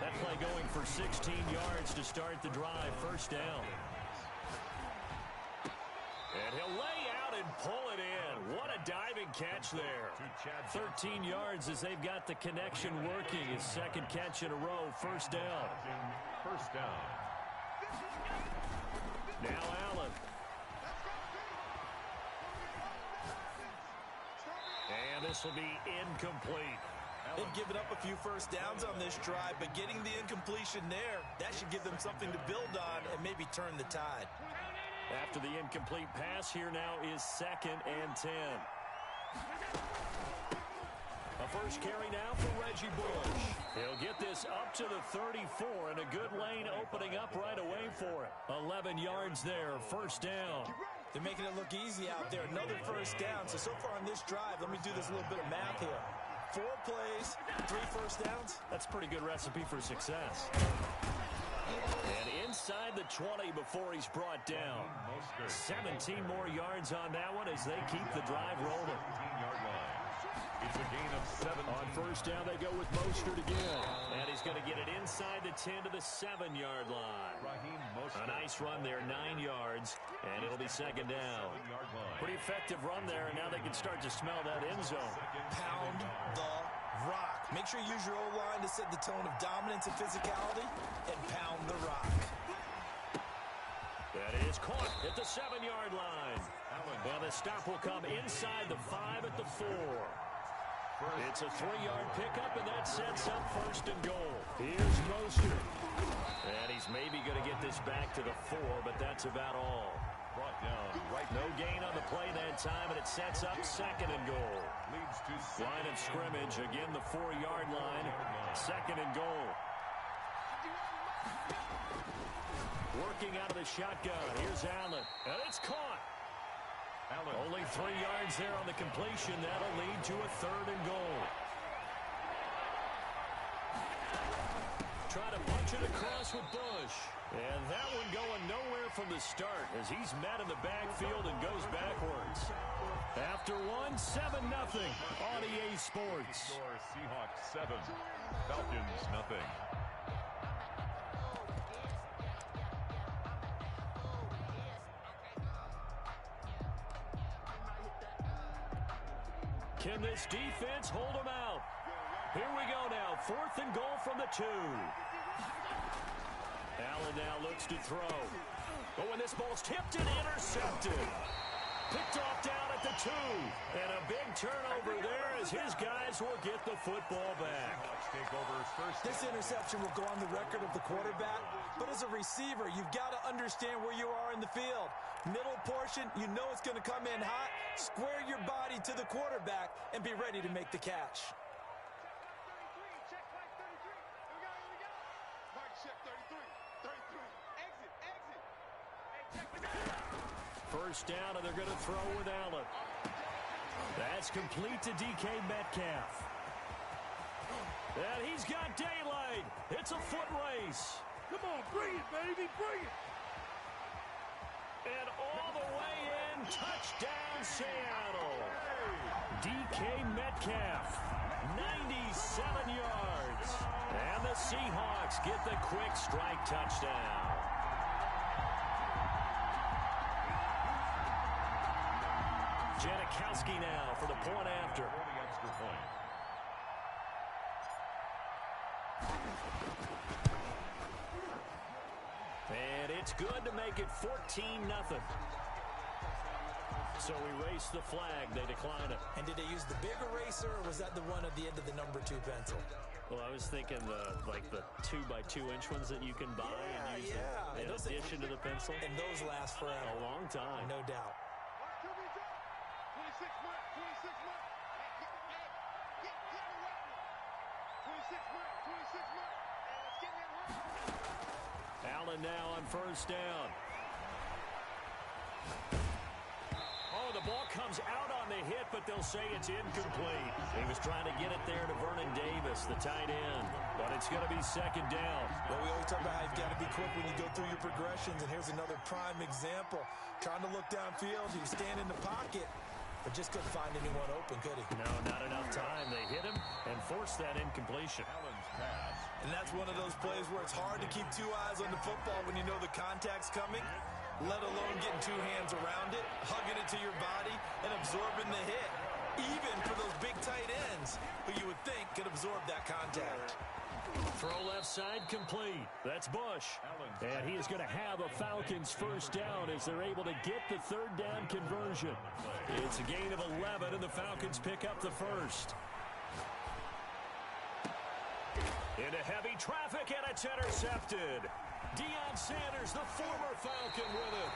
That play going for 16 yards to start the drive. First down. And he'll lay out and pull it in. What a diving catch there. 13 yards as they've got the connection working. His second catch in a row. First down. First down. Now Allen. And this will be incomplete. They've given up a few first downs on this drive, but getting the incompletion there, that should give them something to build on and maybe turn the tide. After the incomplete pass, here now is 2nd and 10. A first carry now for Reggie Bush. He'll get this up to the 34, and a good lane opening up right away for it. 11 yards there, first down. They're making it look easy out there. Another first down. So far on this drive, let me do this little bit of math here. 4 plays, 3 first downs. That's a pretty good recipe for success. And inside the 20 before he's brought down. 17 more yards on that one as they keep the drive rolling. 17-yard line. It's a gain of 7. On first down, they go with Mostert again. And he's going to get it inside the 10 to the 7-yard line. A nice run there, 9 yards, and it'll be second down. Pretty effective run there, and now they can start to smell that end zone. Pound the rock. Make sure you use your O-line to set the tone of dominance and physicality, and pound the rock. That is caught at the 7-yard line. And the stop will come inside the 5 at the 4. It's a 3-yard pickup, and that sets up 1st and goal. Here's Mostert. And he's maybe going to get this back to the 4, but that's about all. Brought down right. No gain on the play that time, and it sets up 2nd and goal. Leads to line of scrimmage, again the 4-yard line. 2nd and goal. Working out of the shotgun. Here's Allen. And it's caught. Allen. Only 3 yards there on the completion. That'll lead to a 3rd and goal. Try to punch it across with Bush. And that one going nowhere from the start as he's met in the backfield and goes backwards. After 7-0 on EA Sports. Score Seahawks 7, Falcons nothing. Can this defense hold them out? Here we go now. 4th and goal from the 2. Allen now looks to throw. Oh, and this ball's tipped and intercepted. Picked off down at the 2. And a big turnover there as his guys will get the football back. This interception will go on the record of the quarterback, but as a receiver, you've got to understand where you are in the field. Middle portion, you know it's going to come in hot. Square your body to the quarterback and be ready to make the catch. First down, and they're going to throw with Allen. That's complete to DK Metcalf. And he's got daylight. It's a foot race. Come on, bring it, baby, bring it. And all the way in, touchdown Seattle. DK Metcalf, 97 yards. And the Seahawks get the quick strike touchdown. Janikowski now for the point after. The extra point. And it's good to make it 14-0. So erase the flag. They decline it. And did they use the big eraser, or was that the one at the end of the number 2 pencil? Well, I was thinking the 2x2-inch ones that you can buy and use in addition to the pencil. And those last forever. A long time. No doubt. 26 mark, 26 mark. Get away. 26 mark, 26 mark. And it's getting it right. Allen now on first down. Oh, the ball comes out on the hit, but they'll say it's incomplete. He was trying to get it there to Vernon Davis, the tight end. But it's going to be 2nd down. Well, we always talk about how you've got to be quick when you go through your progressions, and here's another prime example. Trying to look downfield, he was standing in the pocket, but just couldn't find anyone open, could he? No, not enough time. They hit him and forced that incompletion. Allen's pass. And that's one of those plays where it's hard to keep 2 eyes on the football when you know the contact's coming, let alone getting 2 hands around it, hugging it to your body, and absorbing the hit. Even for those big tight ends who you would think could absorb that contact. Throw left side complete. That's Bush. And he is going to have a Falcons first down as they're able to get the 3rd down conversion. It's a gain of 11, and the Falcons pick up the first. Into heavy traffic, and it's intercepted. Deion Sanders, the former Falcon, with it.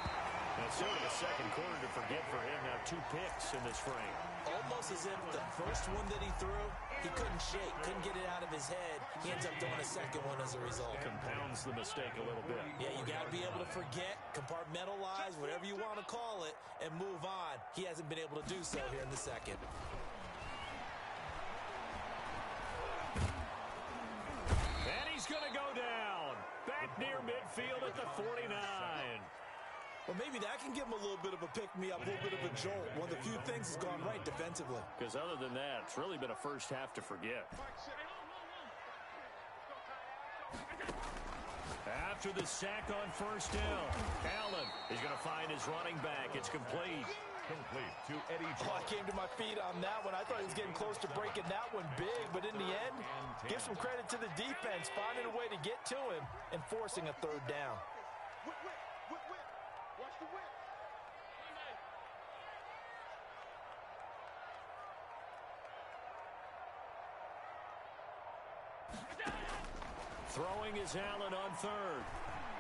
And so in the second quarter to forget for him. Now 2 picks in this frame. Almost as if the first one that he threw, he couldn't shake, couldn't get it out of his head. He ends up throwing a second one as a result. Compounds the mistake a little bit. Yeah, you got to be able to forget, compartmentalize, whatever you want to call it, and move on. He hasn't been able to do so here in the second. And he's going to go down. Back near midfield at the 49. Well, maybe that can give him a little bit of a pick-me-up, a little bit of a jolt. One of the few things has gone right defensively. Because other than that, it's really been a first half to forget. After the sack on first down, Allen is going to find his running back. It's complete. Complete to Eddie Jones. I came to my feet on that one. I thought he was getting close to breaking that one big, but in the end, give some credit to the defense, finding a way to get to him and forcing a 3rd down. Throwing is Allen on third.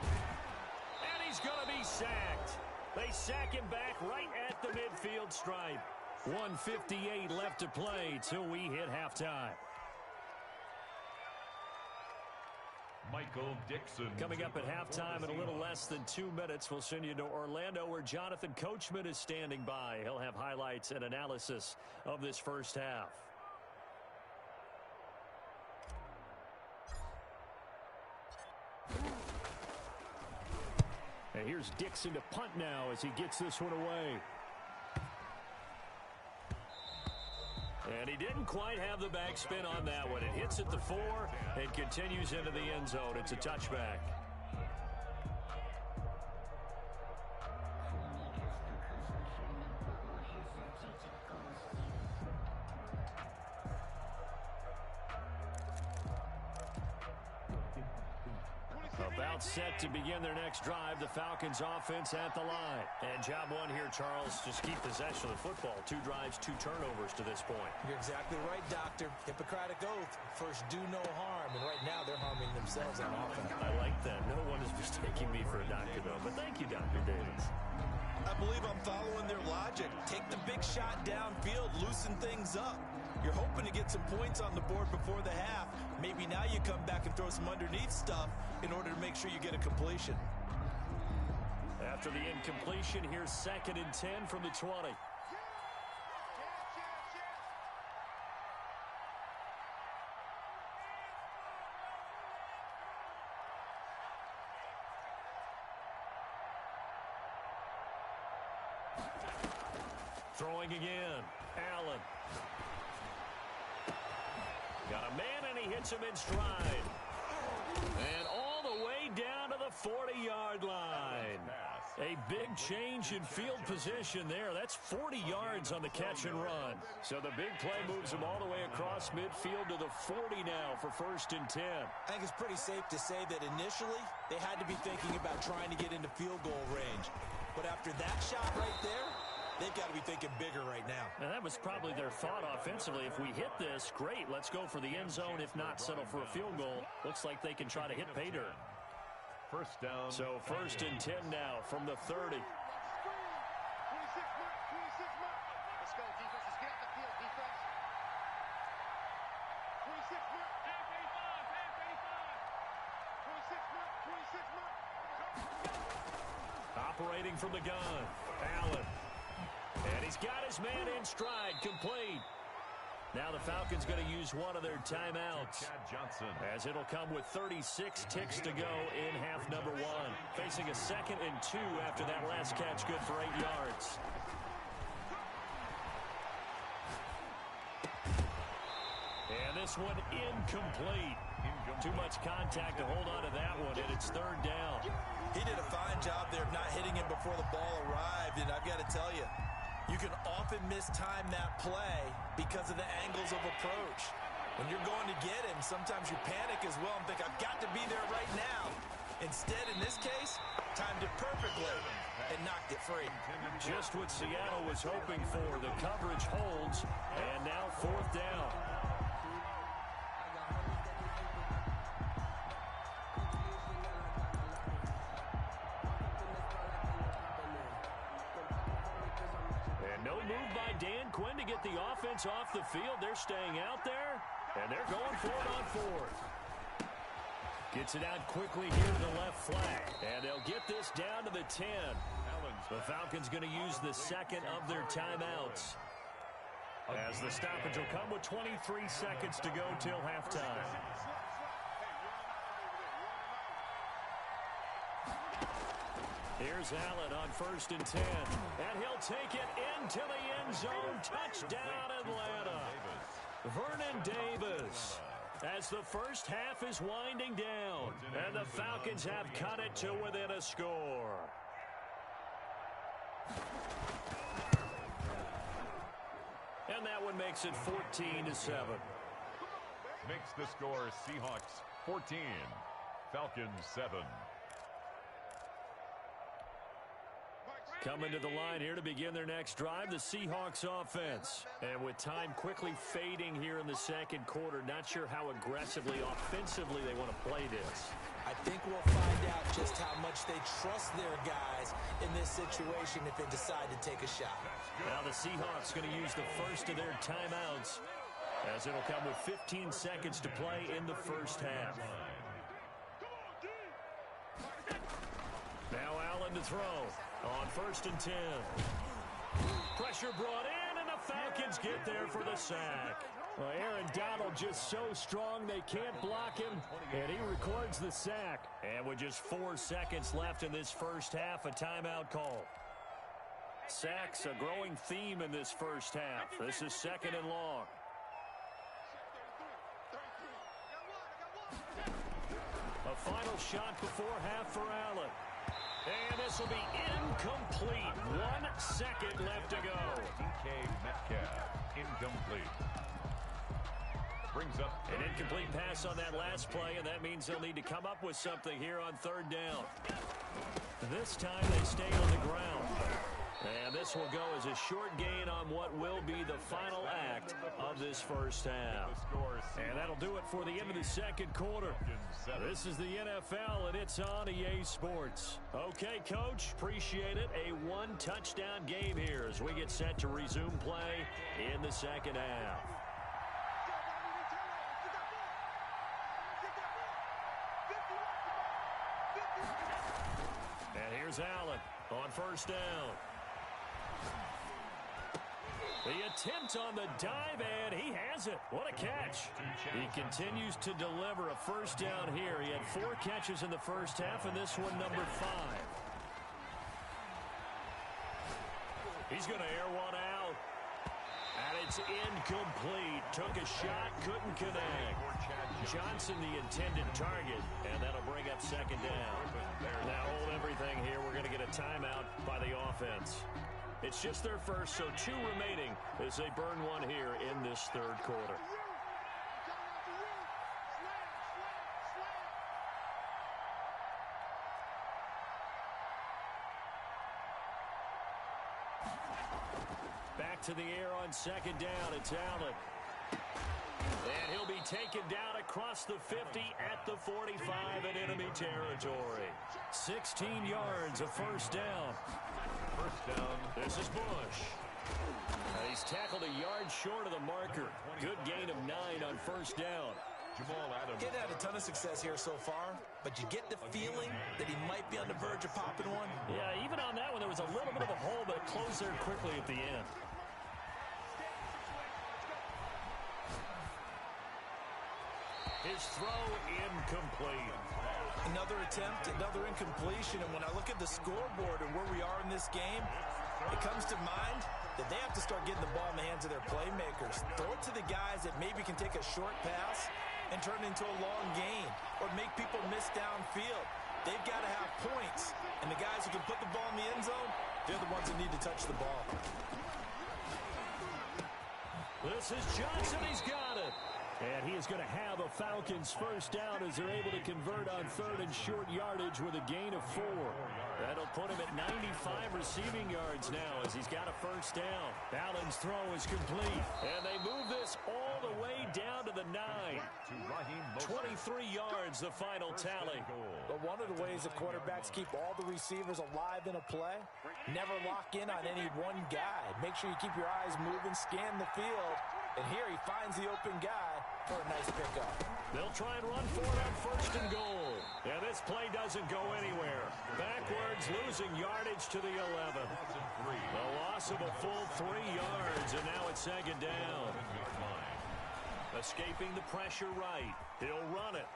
And he's going to be sacked. They sack him back right at the midfield stripe. 1:58 left to play till we hit halftime. Michael Dixon. Coming up at halftime in a little less than 2 minutes, we'll send you to Orlando where Jonathan Coachman is standing by. He'll have highlights and analysis of this first half. And here's Dixon to punt now as he gets this one away. And he didn't quite have the backspin on that one. It hits at the 4 and continues into the end zone. It's a touchback. About set to begin their next drive. The Falcons offense at the line. And job one here, Charles, just keep possession of the football. 2 drives, 2 turnovers to this point. You're exactly right, Doctor. Hippocratic oath. First, do no harm. And right now, they're harming themselves on offense. I like that. No one is mistaking me for a doctor, though. But thank you, Dr. Davis. I believe I'm following their logic. Take the big shot downfield, loosen things up. You're hoping to get some points on the board before the half. Maybe now you come back and throw some underneath stuff in order to make sure you get a completion. After the incompletion, here's 2nd and 10 from the 20. Throwing again. Allen. Got a man, and he hits him in stride. And all the way down to the 40-yard line. A big change in field position there. That's 40 yards on the catch and run. So the big play moves them all the way across midfield to the 40 now for 1st and 10. I think it's pretty safe to say that initially they had to be thinking about trying to get into field goal range. But after that shot right there, they've got to be thinking bigger right now. And that was probably their thought offensively. If we hit this, great, let's go for the end zone. If not, settle for a field goal. Looks like they can try to hit pay dirt. First down. So 1st and 10 now from the 30. 26 mark. Let's go, defense. Let's get out the field, defense. 26 mark. Half 85. 26 mark. Operating from the gun. Allen. And he's got his man in stride, complete. Now the Falcons going to use one of their timeouts. Chad Johnson. As it'll come with 36 ticks to go in half number 1. Facing a 2nd and 2 after that last catch, good for 8 yards. And this one incomplete. Too much contact to hold on to that one, and it's 3rd down. He did a fine job there of not hitting him before the ball arrived, and I've got to tell you, you can often mistime that play because of the angles of approach. When you're going to get him, sometimes you panic as well and think, I've got to be there right now. Instead, in this case, timed it perfectly and knocked it free. Just what Seattle was hoping for. The coverage holds, and now 4th down. Dan Quinn to get the offense off the field. They're staying out there, and they're going for it on 4th. Gets it out quickly here to the left flat, and they'll get this down to the 10. The Falcons going to use the 2nd of their timeouts, as the stoppage will come with 23 seconds to go till halftime. Here's Allen on 1st and 10. And he'll take it into the end zone. Touchdown, Atlanta. Vernon Davis. As the first half is winding down. And the Falcons have cut it to within a score. And that one makes it 14-7. Makes the score Seahawks 14, Falcons 7. Coming to the line here to begin their next drive, the Seahawks offense. And with time quickly fading here in the second quarter, not sure how aggressively, offensively they want to play this. I think we'll find out just how much they trust their guys in this situation if they decide to take a shot. Now the Seahawks going to use the first of their timeouts, as it'll come with 15 seconds to play in the first half. Now Allen to throw on 1st and 10. Pressure brought in, and the Falcons get there for the sack. Well, Aaron Donald just so strong they can't block him, and he records the sack. And with just 4 seconds left in this first half, a timeout call. Sacks, a growing theme in this first half. This is 2nd and long. A final shot before half for Allen. And this will be incomplete. 1 second left to go. DK Metcalf, incomplete. Brings up an incomplete pass on that last play, and that means they'll need to come up with something here on 3rd down. This time they stay on the ground. And this will go as a short gain on what will be the final act of this first half. And that'll do it for the end of the second quarter. This is the NFL, and it's on EA Sports. Okay, Coach, appreciate it. A 1-touchdown game here as we get set to resume play in the second half. And here's Allen on 1st down. The attempt on the dive, and he has it. What a catch. He continues to deliver a 1st down here. He had 4 catches in the first half, and this one number 5. He's going to air one out. And it's incomplete. Took a shot, couldn't connect. Johnson the intended target, and that'll bring up 2nd down. Now hold everything here. We're going to get a timeout by the offense. It's just their first, so 2 remaining as they burn one here in this 3rd quarter. Back to the air on 2nd down. It's Allen. And he'll be taken down across the 50 at the 45 in enemy territory. 16 yards, a 1st down. 1st down. This is Bush. He's tackled a yard short of the marker. Good gain of 9 on 1st down. Jamal Adams. He had a ton of success here so far, but you get the feeling that he might be on the verge of popping one. Yeah, even on that one, there was a little bit of a hole, but it closed there quickly at the end. His throw incomplete. Another attempt, another incompletion, and when I look at the scoreboard and where we are in this game, it comes to mind that they have to start getting the ball in the hands of their playmakers. Throw it to the guys that maybe can take a short pass and turn it into a long gain or make people miss downfield. They've got to have points, and the guys who can put the ball in the end zone, they're the ones that need to touch the ball. This is Johnson. He's got it. And he is going to have a Falcons 1st down as they're able to convert on 3rd and short yardage with a gain of 4. That'll put him at 95 receiving yards now as he's got a 1st down. Allen's throw is complete. And they move this all the way down to the 9. 23 yards, the final tally. But one of the ways that quarterbacks keep all the receivers alive in a play, never lock in on any one guy. Make sure you keep your eyes moving, scan the field. And here he finds the open guy for a nice pickup. They'll try and run for it on 1st and goal. And this play doesn't go anywhere. Backwards, losing yardage to the 11. The loss of a full 3 yards, and now it's 2nd down. Escaping the pressure right. He'll run it.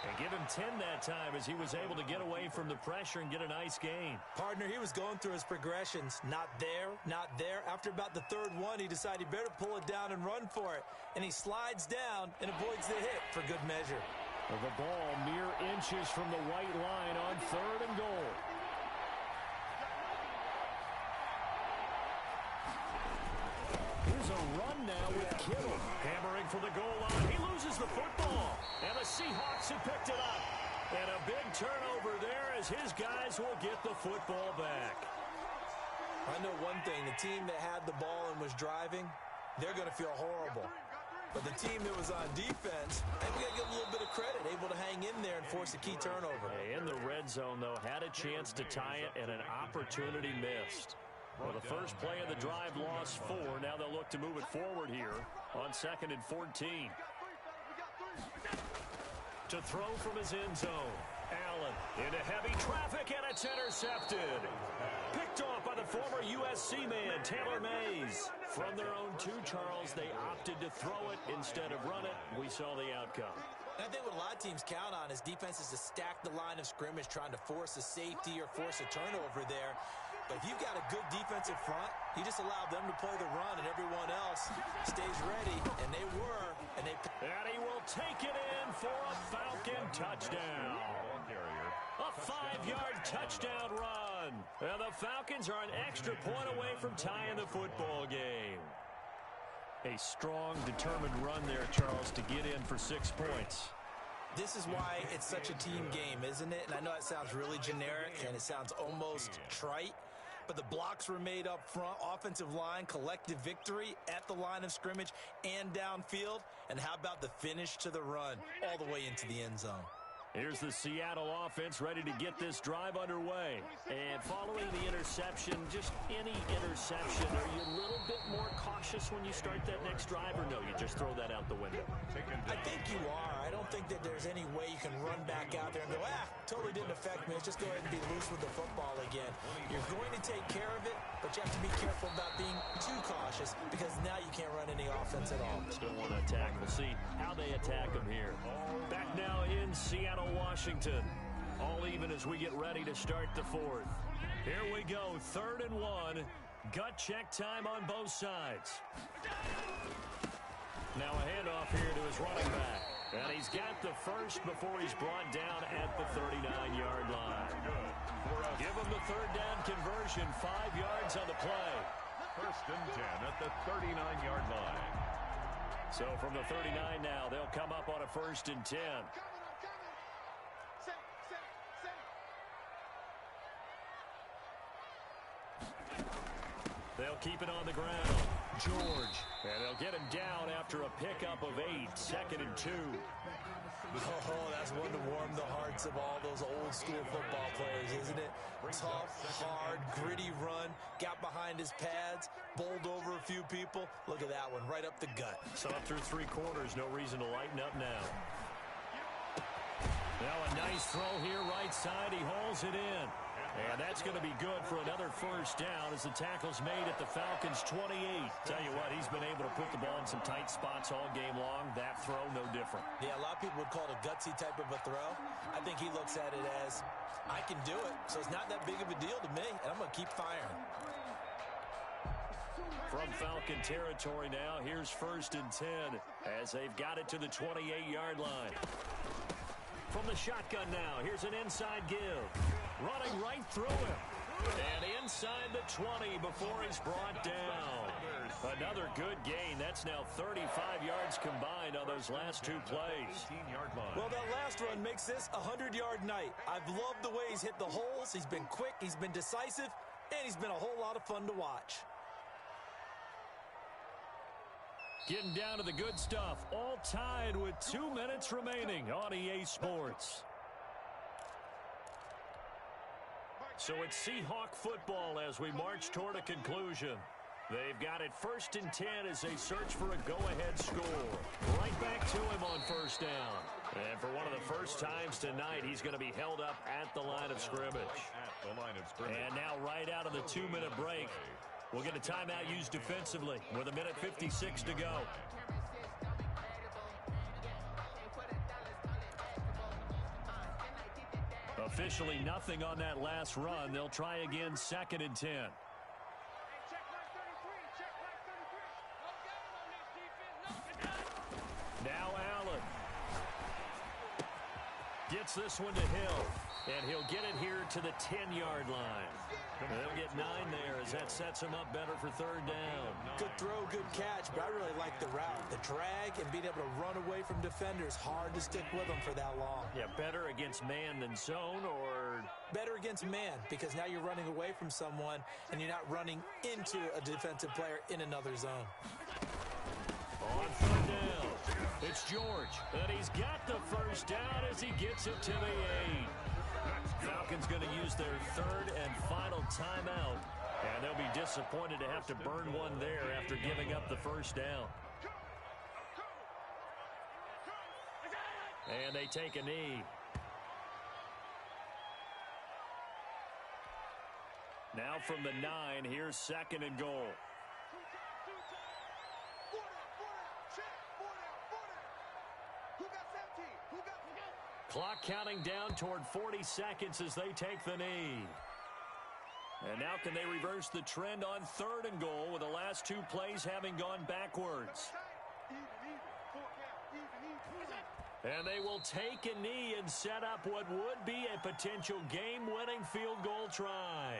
And give him 10 that time as he was able to get away from the pressure and get a nice gain. Partner, he was going through his progressions. Not there, not there. After about the 3rd one, he decided he better pull it down and run for it. And he slides down and avoids the hit for good measure. The ball mere inches from the white line on 3rd and goal. Here's a run now with Kittle. Hammering for the goal line. He loses the football. And the Seahawks have picked it up. And a big turnover there as his guys will get the football back. know one thing. The team that had the ball and was driving, they're going to feel horrible. But the team that was on defense, we got to give a little bit of credit, able to hang in there and force a key turnover. In the red zone, though, had a chance to tie it and an opportunity missed. Well, the first play of the drive lost 4. Now they'll look to move it forward here on 2nd and 14. To throw from his end zone. Allen into heavy traffic, and it's intercepted. Picked off by the former USC man, Taylor Mays. From their own 2, Charles, they opted to throw it instead of run it. We saw the outcome. I think what a lot of teams count on is defenses to stack the line of scrimmage, trying to force a safety or force a turnover there. But if you've got a good defensive front, you just allow them to play the run, and everyone else stays ready, and they were. And he will take it in for a Falcon touchdown. A 5-yard touchdown run. And the Falcons are an extra point away from tying the football game. A strong, determined run there, Charles, to get in for 6 points. This is why it's such a team game, isn't it? And I know it sounds really generic, and it sounds almost trite. But the blocks were made up front, offensive line, collective victory at the line of scrimmage and downfield. And how about the finish to the run all the way into the end zone? Here's the Seattle offense ready to get this drive underway. And following the interception, just any interception, are you a little bit more cautious when you start that next drive, or no, you just throw that out the window? I think you are. I don't think that there's any way you can run back out there and go, totally didn't affect me. Let's just go ahead and be loose with the football again. You're going to take care of it, but you have to be careful about being too cautious because now you can't run any offense at all. Still want to attack. We'll see how they attack them here. Back now in Seattle, Washington. All even as we get ready to start the 4th. Here we go, 3rd and 1. Gut check time on both sides. Now a handoff here to his running back. And he's got the first before he's brought down at the 39-yard line. Give him the 3rd down conversion, 5 yards on the play. 1st and 10 at the 39-yard line. So from the 39 now, they'll come up on a 1st and 10. They'll keep it on the ground. George. And they'll get him down after a pickup of 8. 2nd and 2. Oh, that's one to warm the hearts of all those old school football players, isn't it? Tough, hard, gritty run. Got behind his pads. Bowled over a few people. Look at that one, right up the gut. So through 3 quarters, no reason to lighten up now. Now a nice throw here, right side. He hauls it in. And that's going to be good for another 1st down as the tackle's made at the Falcons' 28. Tell you what, he's been able to put the ball in some tight spots all game long. That throw, no different. Yeah, a lot of people would call it a gutsy type of a throw. I think he looks at it as, I can do it, so it's not that big of a deal to me, and I'm going to keep firing. From Falcon territory now, here's 1st and 10 as they've got it to the 28-yard line. From the shotgun now, here's an inside give. Running right through him. And inside the 20 before he's brought down. Another good gain. That's now 35 yards combined on those last 2 plays. Well, that last run makes this a 100-yard night. I've loved the way he's hit the holes. He's been quick, he's been decisive, and he's been a whole lot of fun to watch. Getting down to the good stuff. All tied with 2 minutes remaining on EA Sports. So it's Seahawk football as we march toward a conclusion. They've got it 1st and 10 as they search for a go-ahead score. Right back to him on 1st down. And for one of the first times tonight, he's going to be held up at the line of scrimmage. And now right out of the 2-minute break, we'll get a timeout used defensively with 1:56 to go. Officially nothing on that last run. They'll try again 2nd and 10. Now Allen gets this one to Hill. And he'll get it here to the 10-yard line. They'll get 9 there as that sets him up better for 3rd down. Good throw, good catch, but I really like the route. The drag and being able to run away from defenders. Hard to stick with them for that long. Yeah, better against man than zone, or better against man because now you're running away from someone and you're not running into a defensive player in another zone. On third down, it's George, and he's got the first down as he gets it to the 8. Falcons going to use their third and final timeout, and they'll be disappointed to have to burn one there after giving up the first down. And they take a knee. Now from the 9, here's second and goal. Clock counting down toward 40 seconds as they take the knee. And now can they reverse the trend on third and goal with the last 2 plays having gone backwards? And they will take a knee and set up what would be a potential game-winning field goal try.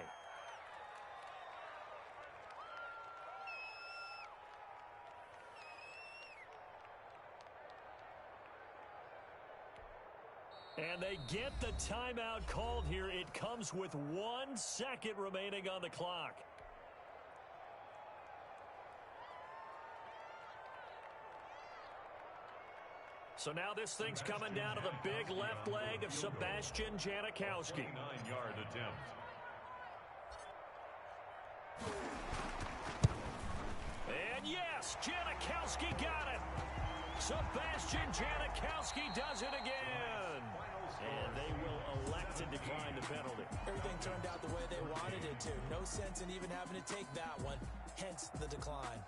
And they get the timeout called here. It comes with 1 second remaining on the clock. So now this thing's coming down to the big left leg of Sebastian Janikowski. 9-yard attempt. And yes, Janikowski got it. Sebastian Janikowski does it again. And they will elect to decline the penalty. Everything turned out the way they wanted it to. No sense in even having to take that one, hence the decline.